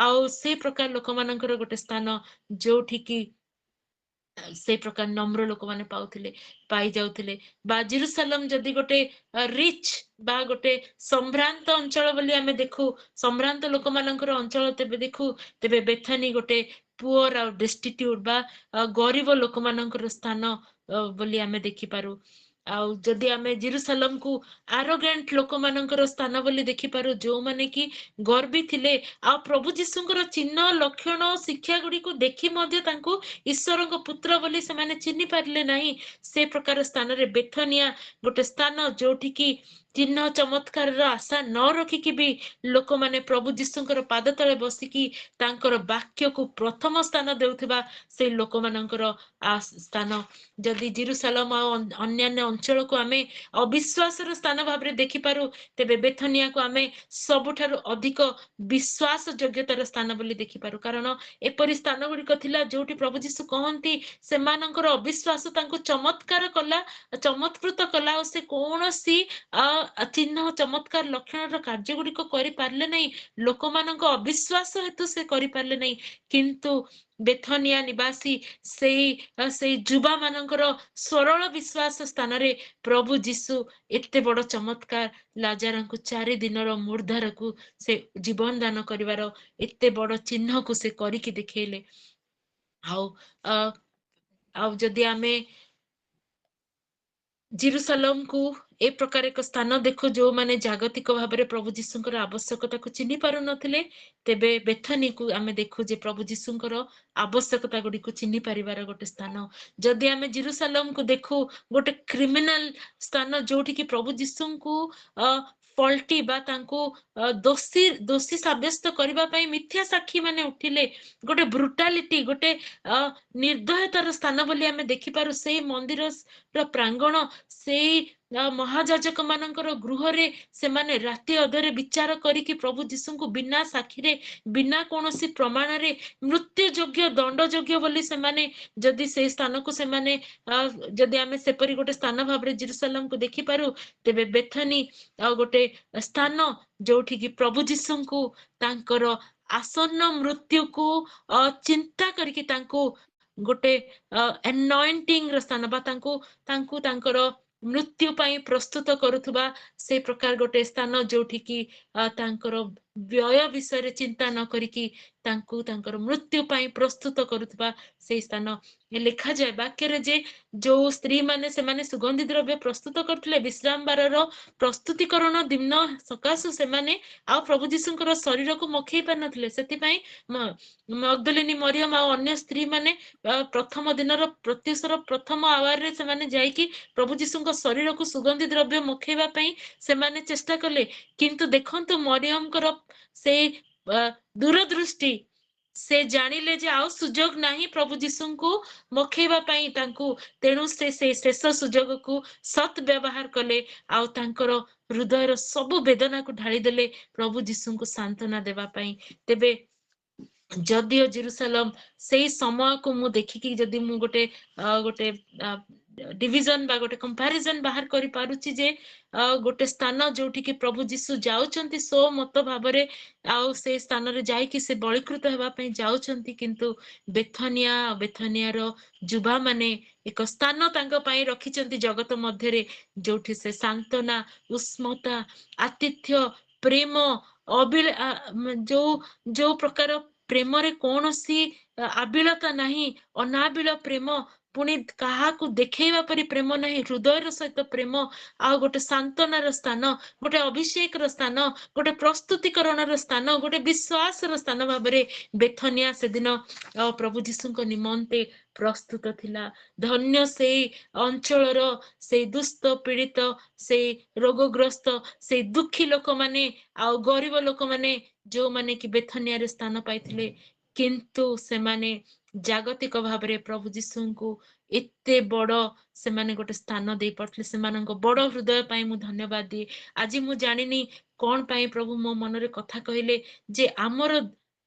ଆଉ ସେ ପ୍ରକାର ଲୋକମାନଙ୍କର ଗୋଟେ ସ୍ଥାନ, ଯୋଉଠିକି ସେଇ ପ୍ରକାର ନମ୍ର ଲୋକମାନେ ପାଇଯାଉଥିଲେ। ବା ଜେରୁସାଲେମ ଯଦି ଗୋଟେ ରିଚ୍ ବା ଗୋଟେ ସମ୍ଭ୍ରାନ୍ତ ଅଞ୍ଚଳ ବୋଲି ଆମେ ଦେଖୁ, ସମ୍ଭ୍ରାନ୍ତ ଲୋକମାନଙ୍କର ଅଞ୍ଚଳ ତେବେ ଦେଖୁ, ତେବେ ବେଥନୀ ଗୋଟେ ପୁଅର ଆଉ ଡେଷ୍ଟିଟ୍ୟୁଟ ବା ଗରିବ ଲୋକମାନଙ୍କର ସ୍ଥାନ ବୋଲି ଆମେ ଦେଖିପାରୁ। ଆଉ ଯଦି ଆମେ ଜେରୁସାଲେମକୁ ଆରୋଗେଣ୍ଟ ଲୋକମାନଙ୍କର ସ୍ଥାନ ବୋଲି ଦେଖିପାରୁ, ଯୋଉମାନେ କି ଗର୍ବୀ ଥିଲେ, ଆଉ ପ୍ରଭୁ ଯୀଶୁଙ୍କର ଚିହ୍ନ, ଲକ୍ଷଣ, ଶିକ୍ଷା ଗୁଡିକୁ ଦେଖି ମଧ୍ୟ ତାଙ୍କୁ ଈଶ୍ୱରଙ୍କ ପୁତ୍ର ବୋଲି ସେମାନେ ଚିହ୍ନି ପାରିଲେ ନାହିଁ, ସେ ପ୍ରକାର ସ୍ଥାନରେ ବେଥନିଆ ଗୋଟେ ସ୍ଥାନ ଯୋଉଠିକି ଚିହ୍ନ ଚମତ୍କାରର ଆଶା ନ ରଖିକି ବି ଲୋକମାନେ ପ୍ରଭୁ ଯୀଶୁଙ୍କର ପାଦ ତଳେ ବସିକି ତାଙ୍କର ବାକ୍ୟକୁ ପ୍ରଥମ ସ୍ଥାନ ଦେଉଥିବା ସେଇ ଲୋକମାନଙ୍କର ସ୍ଥାନ। ଯଦି ଜେରୁସାଲେମ ଆଉ ଅନ୍ୟାନ୍ୟ ଅଞ୍ଚଳକୁ ଆମେ ଅବିଶ୍ୱାସର ସ୍ଥାନ ଭାବରେ ଦେଖିପାରୁ, ତେବେ ବେଥନିଆକୁ ଆମେ ସବୁଠାରୁ ଅଧିକ ବିଶ୍ୱାସ ଯୋଗ୍ୟତାର ସ୍ଥାନ ବୋଲି ଦେଖିପାରୁ। କାରଣ ଏପରି ସ୍ଥାନ ଗୁଡିକ ଥିଲା ଯୋଉଠି ପ୍ରଭୁ ଯୀଶୁ କହନ୍ତି ସେମାନଙ୍କର ଅବିଶ୍ୱାସ ତାଙ୍କୁ ଚମତ୍କାର କଲା, ଚମତ୍କୃତ କଲା, ଆଉ ସେ କୌଣସି ଚିହ୍ନ, ଚମତ୍କାର, ଲକ୍ଷଣର କାର୍ଯ୍ୟ ଗୁଡିକ କରିପାରିଲେ ନାହିଁ, ଲୋକମାନଙ୍କ ଅବିଶ୍ୱାସ ହେତୁ ସେ କରିପାରିଲେ ନାହିଁ। କିନ୍ତୁ ବେଥନିଆ ନିବାସୀ ସେଇ ଯୁବା ମାନଙ୍କର ସରଳ ବିଶ୍ୱାସ ସ୍ଥାନରେ ପ୍ରଭୁ ଯୀଶୁ ଏତେ ବଡ ଚମତ୍କାର, ଲାଜାରଙ୍କୁ 4 ଦିନର ମୂର୍ଦ୍ଧାରକୁ ସେ ଜୀବନ ଦାନ କରିବାର ଏତେ ବଡ ଚିହ୍ନକୁ ସେ କରିକି ଦେଖେଇଲେ। ଆଉ ଯଦି ଆମେ ଜେରୁସାଲେମକୁ ए प्रकार एक स्थान देखु जो माने जागतिक भाबरे प्रभु जीशुଙ୍କର आवश्यकताକୁ ଚିହ୍ନି ପାରୁ ନଥିଲେ ତେବେ ବେଥନୀକୁ ଆମେ ଦେଖୁ ଯେ ପ୍ରଭୁ ଯୀଶୁଙ୍କର ଆବଶ୍ୟକତା ଗୁଡ଼ିକୁ ଚିହ୍ନି ପାରିବାର ଗୋଟେ ସ୍ଥାନ। ଯଦି ଆମେ ଜେରୁସାଲେମକୁ ଦେଖୁ ଗୋଟେ କ୍ରିମିନାଲ ସ୍ଥାନ ଯୋଉଠି କି ପ୍ରଭୁ ଯୀଶୁଙ୍କୁ ଫଲ୍ଟି ବା ତାଙ୍କୁ ଦୋଷୀ ସାବ୍ୟସ୍ତ କରିବା ପାଇଁ ମିଥ୍ୟା ସାକ୍ଷୀ ମାନେ ଉଠିଲେ, ଗୋଟେ ବ୍ରୁଟାଲିଟି, ଗୋଟେ ନିର୍ଦ୍ଦୟତାର ସ୍ଥାନ ବୋଲି ଆମେ ଦେଖିପାରୁ। ସେଇ ମନ୍ଦିରର ପ୍ରାଙ୍ଗଣ, ସେଇ ମହାଯାଜକ ମାନଙ୍କର ଗୃହରେ ସେମାନେ ରାତି ଅଧରେ ବିଚାର କରିକି ପ୍ରଭୁ ଯୀଶୁଙ୍କୁ ବିନା ସାକ୍ଷୀରେ, ବିନା କୌଣସି ପ୍ରମାଣରେ ମୃତ୍ୟୁ ଯୋଗ୍ୟ, ଦଣ୍ଡ ଯୋଗ୍ୟ ବୋଲି ସେମାନେ ଯଦି ସେଇ ସ୍ଥାନକୁ ସେମାନେ ଯଦି ଆମେ ସେପରି ଗୋଟେ ସ୍ଥାନ ଭାବରେ ଜେରୁସାଲେମକୁ ଦେଖିପାରୁ, ତେବେ ବେଥନୀ ଆଉ ଗୋଟେ ସ୍ଥାନ ଯୋଉଠି କି ପ୍ରଭୁ ଯୀଶୁଙ୍କୁ ତାଙ୍କର ଆସନ୍ନ ମୃତ୍ୟୁକୁ ଚିନ୍ତା କରିକି ତାଙ୍କୁ ଗୋଟେ anointing ର ସ୍ଥାନ ବା ତାଙ୍କୁ ତାଙ୍କର ମୃତ୍ୟୁ ପାଇଁ ପ୍ରସ୍ତୁତ କରୁଥିବା ସେ ପ୍ରକାର ଗୋଟେ ସ୍ଥାନ ଯୋଉଠି କି ତାଙ୍କର ବ୍ୟୟ ବିଷୟରେ ଚିନ୍ତା ନ କରିକି ତାଙ୍କୁ ତାଙ୍କର ମୃତ୍ୟୁ ପାଇଁ ପ୍ରସ୍ତୁତ କରୁଥିବା ସେଇ ସ୍ଥାନ। ଲେଖାଯାଏ ବାକ୍ୟରେ ଯେ ଯୋଉ ସ୍ତ୍ରୀ ମାନେ ସେମାନେ ସୁଗନ୍ଧି ଦ୍ରବ୍ୟ ପ୍ରସ୍ତୁତ କରୁଥିଲେ ବିଶ୍ରାମ ବାରର ପ୍ରସ୍ତୁତିକରଣ ଦିନ ସକାଶୁ ସେମାନେ ଆଉ ପ୍ରଭୁ ଯୀଶୁଙ୍କର ଶରୀରକୁ ମଖେଇ ପାରିନଥିଲେ। ସେଥିପାଇଁ ମଗଦଲିନୀ ମରିୟମ ଆଉ ଅନ୍ୟ ସ୍ତ୍ରୀ ମାନେ ପ୍ରଥମ ଦିନର ପ୍ରତ୍ୟୁଷର ପ୍ରଥମ ଆୱାରରେ ସେମାନେ ଯାଇକି ପ୍ରଭୁ ଯୀଶୁଙ୍କ ଶରୀରକୁ ସୁଗନ୍ଧି ଦ୍ରବ୍ୟ ମଖେଇବା ପାଇଁ ସେମାନେ ଚେଷ୍ଟା କଲେ। କିନ୍ତୁ ଦେଖନ୍ତୁ ମରିୟମଙ୍କର ସେଇ ଦୂରଦୃଷ୍ଟି, ସେ ଜାଣିଲେ ଯେ ଆଉ ସୁଯୋଗ ନାହିଁ ପ୍ରଭୁ ଯୀଶୁଙ୍କୁ ମଖେଇବା ପାଇଁ ତାଙ୍କୁ, ତେଣୁ ସେ ଶେଷ ସୁଯୋଗକୁ ସତ୍ ବ୍ୟବହାର କଲେ ଆଉ ତାଙ୍କର ହୃଦୟର ସବୁ ବେଦନାକୁ ଢାଳିଦେଲେ ପ୍ରଭୁ ଯୀଶୁଙ୍କୁ ସାନ୍ତ୍ୱନା ଦେବା ପାଇଁ। ତେବେ ଯଦିଓ ଜେରୁସାଲେମ ସେଇ ସମୟକୁ ମୁଁ ଦେଖିକି ଯଦି ମୁଁ ଗୋଟେ ଡିଭିଜନ ବା ଗୋଟେ କମ୍ପାରିଜନ ବାହାର କରିପାରୁଛି ଯେ ଗୋଟେ ସ୍ଥାନ ଯୋଉଠିକି ପ୍ରଭୁ ଯୀଶୁ ଯାଉଛନ୍ତି ସୋ ମତ ଭାବରେ, ଆଉ ସେ ସ୍ଥାନରେ ଯାଇକି ସେ ବଳିକୃତ ହେବା ପାଇଁ ଯାଉଛନ୍ତି, କିନ୍ତୁ ବେଥନିଆର ଯୁବା ମାନେ ଏକ ସ୍ଥାନ ତାଙ୍କ ପାଇଁ ରଖିଛନ୍ତି ଜଗତ ମଧ୍ୟରେ, ଯୋଉଠି ସେ ସାନ୍ତ୍ୱନା, ଉଷ୍ମତା, ଆତିଥ୍ୟ, ପ୍ରେମ, ଯୋଉ ପ୍ରକାର ପ୍ରେମରେ କୌଣସି ଆବିଳତା ନାହିଁ, ଅନାବିଳ ପ୍ରେମ, ପୁଣି କାହାକୁ ଦେଖେଇବା ପରି ପ୍ରେମ ନାହିଁ, ହୃଦୟର ସହିତ ପ୍ରେମ, ଆଉ ଗୋଟେ ସାନ୍ତ୍ୱନାର ସ୍ଥାନ, ଗୋଟେ ଅଭିଷେକର ସ୍ଥାନ, ଗୋଟେ ପ୍ରସ୍ତୁତିକରଣର ସ୍ଥାନ, ଗୋଟେ ବିଶ୍ୱାସର ସ୍ଥାନ ଭାବରେ ବେଥନିଆ ସେଦିନ ପ୍ରଭୁ ଯୀଶୁଙ୍କ ନିମନ୍ତେ ପ୍ରସ୍ତୁତ ଥିଲା। ଧନ୍ୟ ସେଇ ଅଞ୍ଚଳର ସେଇ ଦୁଷ୍ଟ ପୀଡ଼ିତ, ସେଇ ରୋଗଗ୍ରସ୍ତ, ସେଇ ଦୁଃଖୀ ଲୋକମାନେ ଆଉ ଗରିବ ଲୋକମାନେ ଯୋଉମାନେ କି ବେଥନିଆରେ ସ୍ଥାନ ପାଇଥିଲେ, କିନ୍ତୁ ସେମାନେ ଜାଗତିକ ଭାବରେ ପ୍ରଭୁ ଯୀଶୁଙ୍କୁ ଏତେ ବଡ ସେମାନେ ଗୋଟେ ସ୍ଥାନ ଦେଇ ପାରୁଥିଲେ। ସେମାନଙ୍କ ବଡ ହୃଦୟ ପାଇଁ ମୁଁ ଧନ୍ୟବାଦ ଦିଏ। ଆଜି ମୁଁ ଜାଣିନି କଣ ପାଇଁ ପ୍ରଭୁ ମୋ ମନରେ କଥା କହିଲେ ଯେ ଆମର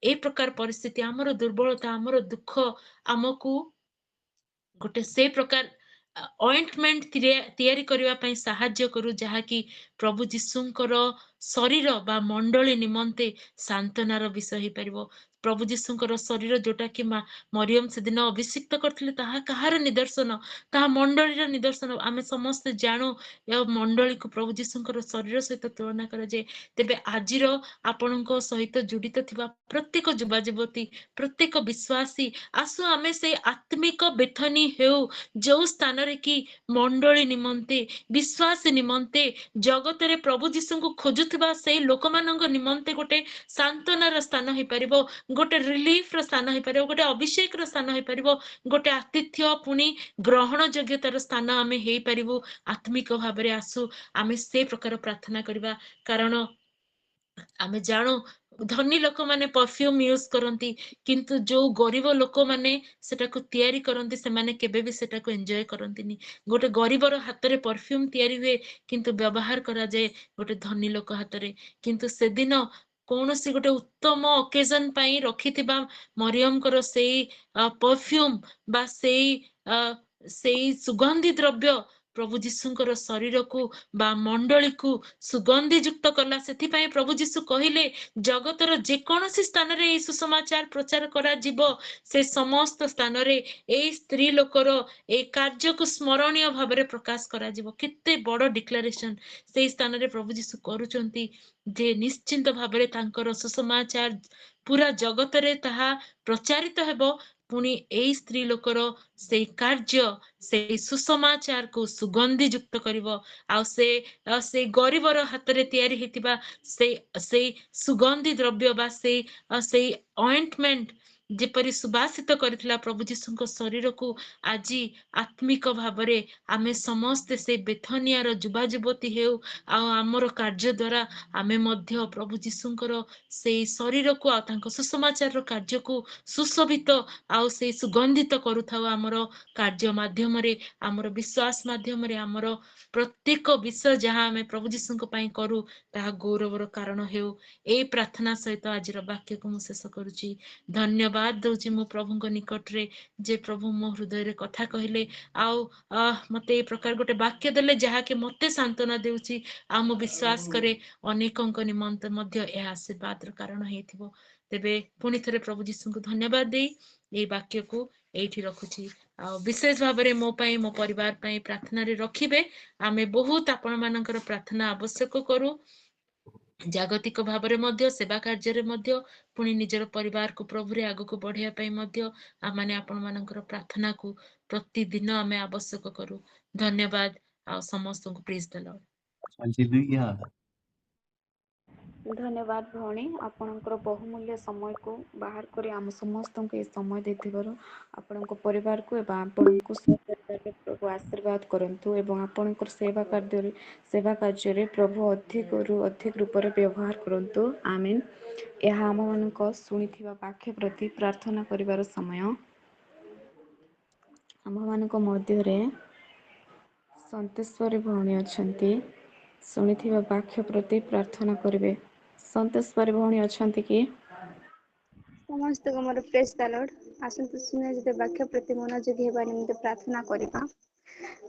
ଏ ପ୍ରକାର ପରିସ୍ଥିତି, ଆମର ଦୁର୍ବଳତା, ଆମର ଦୁଃଖ ଆମକୁ ଗୋଟେ ସେ ପ୍ରକାର ଅଏଣ୍ଟମେଣ୍ଟ ତିଆରି କରିବା ପାଇଁ ସାହାଯ୍ୟ କରୁ, ଯାହାକି ପ୍ରଭୁ ଯୀଶୁଙ୍କର ଶରୀର ବା ମଣ୍ଡଳୀ ନିମନ୍ତେ ସାନ୍ତ୍ୱନାର ବିଷୟ ହେଇପାରିବ। ପ୍ରଭୁ ଯୀଶୁଙ୍କର ଶରୀର ଯୋଉଟା କି ମରିୟମ ସେଦିନ ଅଭିଷିକ୍ତ କରିଥିଲେ, ତାହା କାହାର ନିଦର୍ଶନ? ତାହା ମଣ୍ଡଳୀର ନିଦର୍ଶନ। ଆମେ ସମସ୍ତେ ଜାଣୁ ଏ ମଣ୍ଡଳୀକୁ ପ୍ରଭୁ ଯୀଶୁଙ୍କର ଶରୀର ସହିତ ତୁଳନା କରାଯାଏ। ତେବେ ଆଜିର ଆପଣଙ୍କ ସହିତ ଜଡିତ ଥିବା ପ୍ରତ୍ୟେକ ଯୁବା ଯୁବତୀ, ପ୍ରତ୍ୟେକ ବିଶ୍ୱାସୀ, ଆସୁ ଆମେ ସେଇ ଆତ୍ମିକ ବେଥନୀ ହେଉ, ଯୋଉ ସ୍ଥାନରେ କି ମଣ୍ଡଳୀ ନିମନ୍ତେ, ବିଶ୍ୱାସ ନିମନ୍ତେ, ଜଗତରେ ପ୍ରଭୁ ଯୀଶୁଙ୍କୁ ଖୋଜୁଥିବା ସେଇ ଲୋକମାନଙ୍କ ନିମନ୍ତେ ଗୋଟେ ସାନ୍ତ୍ୱନାର ସ୍ଥାନ ହେଇପାରିବ, ଗୋଟେ ରିଲିଫର ସ୍ଥାନ ହେଇପାରିବ, ଗୋଟେ ଅଭିଷେକର ସ୍ଥାନ ହେଇପାରିବ, ଗୋଟେ ଆତିଥ୍ୟ ପୁଣି ଗ୍ରହଣ ଯୋଗ୍ୟତାର ସ୍ଥାନ ଆମେ ହେଇପାରିବୁ। ଆତ୍ମିକ ଭାବରେ ଆସୁ ଆମେ ସେ ପ୍ରକାର ପ୍ରାର୍ଥନା କରିବା। କାରଣ ଆମେ ଜାଣୁ ଧନୀ ଲୋକମାନେ ପରଫ୍ୟୁମ ୟୁଜ କରନ୍ତି, କିନ୍ତୁ ଯୋଉ ଗରିବ ଲୋକମାନେ ସେଟାକୁ ତିଆରି କରନ୍ତି ସେମାନେ କେବେ ବି ସେଟାକୁ ଏନ୍ଜୟ କରନ୍ତିନି। ଗୋଟେ ଗରିବର ହାତରେ ପରଫ୍ୟୁମ ତିଆରି ହୁଏ, କିନ୍ତୁ ବ୍ୟବହାର କରାଯାଏ ଗୋଟେ ଧନୀ ଲୋକ ହାତରେ। କିନ୍ତୁ ସେଦିନ କୌଣସି ଗୋଟେ ଉତ୍ତମ ଅକେଜନ ପାଇଁ ରଖିଥିବା ମରିୟମଙ୍କର ସେଇ ପରଫ୍ୟୁମ ବା ସେଇ ସୁଗନ୍ଧି ଦ୍ରବ୍ୟ ପ୍ରଭୁ ଯୀଶୁଙ୍କର ଶରୀରକୁ ବା ମଣ୍ଡଳୀକୁ ସୁଗନ୍ଧି ଯୁକ୍ତ କଲା। ସେଥିପାଇଁ ପ୍ରଭୁ ଯୀଶୁ କହିଲେ ଜଗତର ଯେକୌଣସି ସ୍ଥାନରେ ଏଇ ସୁସମାଚାର ପ୍ରଚାର କରାଯିବ, ସେ ସମସ୍ତ ସ୍ଥାନରେ ଏଇ ସ୍ତ୍ରୀ ଲୋକର ଏଇ କାର୍ଯ୍ୟକୁ ସ୍ମରଣୀୟ ଭାବରେ ପ୍ରକାଶ କରାଯିବ। କେତେ ବଡ ଡିକ୍ଲାରେସନ ସେଇ ସ୍ଥାନରେ ପ୍ରଭୁ ଯୀଶୁ କରୁଛନ୍ତି ଯେ ନିଶ୍ଚିନ୍ତ ଭାବରେ ତାଙ୍କର ସୁସମାଚାର ପୁରା ଜଗତରେ ତାହା ପ୍ରଚାରିତ ହେବ, पुणी एई स्त्री लोकर से कार्य से सुसमाचार को सुगंधि युक्त करिवो आ से गरीबर हाथ रे तयारी हेतिबा से सुगंधि द्रव्य बा से ऑइंटमेंट जेपरि सुबासित करथिला प्रभु जीशुଙ୍କ शरीरକୁ ଆଜି ଆତ୍ମିକ ଭାବରେ ଆମେ ସମସ୍ତେ ସେ ବେଥନିଆର ଯୁବା ଯୁବତୀ ହେଉ ଆଉ ଆମର କାର୍ଯ୍ୟ ଦ୍ୱାରା ଆମେ ମଧ୍ୟ ପ୍ରଭୁ ଯୀଶୁଙ୍କର ସେଇ ଶରୀରକୁ ଆଉ ତାଙ୍କ ସୁସମାଚାରର କାର୍ଯ୍ୟକୁ ସୁଶୋଭିତ ଆଉ ସେଇ ସୁଗନ୍ଧିତ କରୁଥାଉ ଆମର କାର୍ଯ୍ୟ ମାଧ୍ୟମରେ ଆମର ବିଶ୍ୱାସ ମାଧ୍ୟମରେ ଆମର ପ୍ରତ୍ୟେକ ବିଷୟ ଯାହା ଆମେ ପ୍ରଭୁ ଯୀଶୁଙ୍କ ପାଇଁ କରୁ ତାହା ଗୌରବର କାରଣ ହେଉ। ଏଇ ପ୍ରାର୍ଥନା ସହିତ ଆଜିର ବାକ୍ୟକୁ ମୁଁ ଶେଷ କରୁଛି। ଧନ୍ୟବାଦ ଦଉଛି ମୁଁ ପ୍ରଭୁଙ୍କ ନିକଟରେ ଯେ ପ୍ରଭୁ ମୋ ହୃଦୟରେ କଥା କହିଲେ ଆଉ ମତେ ଏଇ ପ୍ରକାର ଗୋଟେ ବାକ୍ୟ ଦେଲେ ଯାହାକି ମତେ ସାନ୍ତ୍ୱନା ଦେଉଛି ଆଉ ମୁଁ ବିଶ୍ୱାସ କରେ ଅନେକଙ୍କ ନିମନ୍ତେ ମଧ୍ୟ ଏହା ଆଶୀର୍ବାଦର କାରଣ ହେଇଥିବ। ତେବେ ପୁଣି ଥରେ ପ୍ରଭୁ ଯୀଶୁଙ୍କୁ ଧନ୍ୟବାଦ ଦେଇ ଏଇ ବାକ୍ୟକୁ ଏଇଠି ରଖୁଛି। ଆଉ ବିଶେଷ ଭାବରେ ମୋ ପାଇଁ ମୋ ପରିବାର ପାଇଁ ପ୍ରାର୍ଥନାରେ ରଖିବେ। ଆମେ ବହୁତ ଆପଣ ମାନଙ୍କର ପ୍ରାର୍ଥନା ଆବଶ୍ୟକ କରୁ ଜାଗତିକ ଭାବରେ ମଧ୍ୟ ସେବା କାର୍ଯ୍ୟରେ ମଧ୍ୟ ପୁଣି ନିଜର ପରିବାରକୁ ପ୍ରଭୁରେ ଆଗକୁ ବଢେଇବା ପାଇଁ ମଧ୍ୟ ଆମେ ଆପଣ ମାନଙ୍କର ପ୍ରାର୍ଥନାକୁ ପ୍ରତିଦିନ ଆମେ ଆବଶ୍ୟକ କରୁ। ଧନ୍ୟବାଦ ଆଉ ସମସ୍ତଙ୍କୁ ପ୍ରେଜ୍ ଦ ଲର୍ଡ। Hallelujah. ଧନ୍ୟବାଦ ଭଉଣୀ, ଆପଣଙ୍କର ବହୁମୂଲ୍ୟ ସମୟକୁ ବାହାର କରି ଆମ ସମସ୍ତଙ୍କୁ ଏ ସମୟ ଦେଇଥିବାରୁ ଆପଣଙ୍କ ପରିବାରକୁ ଏବଂ ଆପଣଙ୍କୁ ପ୍ରଭୁ ଆଶୀର୍ବାଦ କରନ୍ତୁ ଏବଂ ଆପଣଙ୍କର ସେବା କାର୍ଯ୍ୟରେ ପ୍ରଭୁ ଅଧିକରୁ ଅଧିକ ରୂପରେ ବ୍ୟବହାର କରନ୍ତୁ। ଆମିନ୍। ଏହା ଆମମାନଙ୍କ ଶୁଣିଥିବା ବାକ୍ୟ ପ୍ରତି ପ୍ରାର୍ଥନା କରିବାର ସମୟ। ଆମ୍ଭମାନଙ୍କ ମଧ୍ୟରେ ସନ୍ତେଶ୍ୱରୀ ଭଉଣୀ ଅଛନ୍ତି, ଶୁଣିଥିବା ବାକ୍ୟ ପ୍ରତି ପ୍ରାର୍ଥନା କରିବେ। ସନ୍ତେଶ୍ୱରୀ ଭଉଣୀ ଅଛନ୍ତି କି? ସମସ୍ତଙ୍କୁ ମୋର ପ୍ରେଜ୍ ଦ ଲର୍ଡ। ଆସନ୍ତୁ ଶୁଣାଯିତ ବାକ୍ୟ ପ୍ରତି ମନୋଯୋଗୀ ହେବା ନିମନ୍ତେ ପ୍ରାର୍ଥନା କରିବା।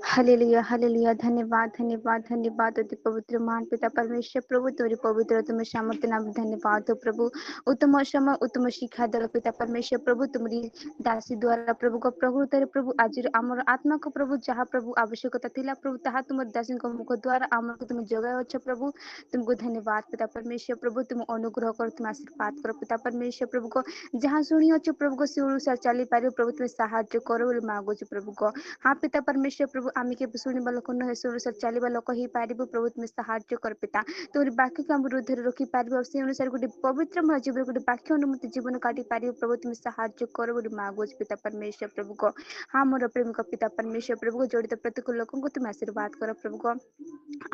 Hallelujah hallelujah. धन्यवाद धन्यवाद धन्यवाद अति पवित्र महान पिता परमेश्वर प्रभु, तोरी पवित्र तुम सामर्थ्य नाम धन्यवाद हो प्रभु। उत्तम समय उत्तम शिक्षा दल पिता परमेश्वर प्रभु, तुमरी दासी द्वारा प्रभु को प्रभु तेरे प्रभु आज आमर आत्मा को प्रभु जहाँ प्रभु आवश्यकता थिला प्रभु ताहा तुम दासी को मुख द्वारा आमर को तुम जगाओ छ प्रभु। तुमको धन्यवाद पिता परमेश्वर प्रभु, तुम अनुग्रह कर तुम आशीर्वाद करो पिता परमेश्वर प्रभु को जहाँ शुणी अच्छे प्रभु को से अनुसार चली पारे प्रभु तुम साहाଯ୍य करो बोली मांगुछ प्रभु को। हाँ पिता परमेश्वर प्रभु, आम के शुणवा लोक नुहे से अनुसार चलवा लोक ही पारू प्रभु, तुम साहाଯ୍य कर पिता। तुम बाक्य को आम हृदय रखी पार से अनुसार गोटे पवित्रमय जीवन गोटे बाक्य अनुमति जीवन काटी पार प्रभु, तुम साहाଯ୍य कर बोली मांगुछ पिता परमेश्वर प्रभु को। हाँ मोर प्रेमिक पिता परमेश्वर प्रभु को जड़ित प्रत्येक लोक को तुम आशीर्वाद कर प्रभु को।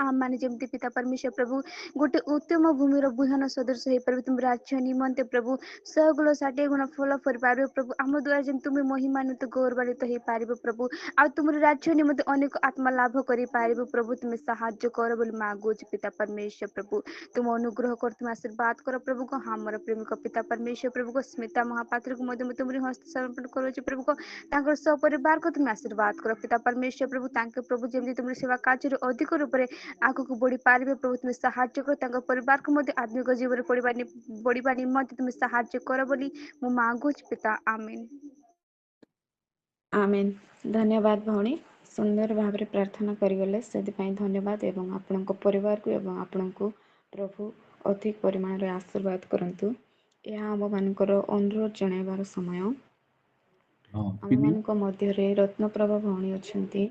आम मैंने जमती पिता परमेश्वर प्रभु गोटे उत्तम भूमि विहन सदृश हो पार तुम राज्य निमंते प्रभु 100 गुण 60 गुण फल फर पार प्रभु। आम द्वारा जमी तुम महिमान्वित गौरवान्वित हो पार प्रभु, आ तुम राज्य निमंते अनेक आत्मा लाभ कर प्रभु, तुम साहाଯ୍य कर बोली मांगुछ पिता परमेश्वर प्रभु। तुम अनुग्रह कर तुम आशीर्वाद कर प्रभु को। हाँ मोर प्रेमिक पिता परमेश्वर प्रभु को स्मिता महापात्र को तुम हस्त समर्पण करुछ प्रभु को। सपरिवार को तुम आशीर्वाद कर पिता परमेश्वर प्रभु, तांके प्रभु जमी तुम सेवा कार्य अधिक रूप से आगक बढ़ी पारे प्रभु, तुम साहाଯ୍य कर परिवार को आत्मिक जीवन बढ़िया निमंते तुम साहाଯ୍य कर बोली मु मांगुछ पिता। आमीन आमीन। धन्यवाद भौणी, सुंदर भाव में प्रार्थना करिगले से धन्यवाद एवं आपण परिवार को एवं आपण को प्रभु अधिक परिमाण रे आशीर्वाद करंतु। यह आम मानकर अनुरोध जणाइबार समय। हाँ, आम फिनी मान मध्य रत्नप्रभा भौणी अछंती,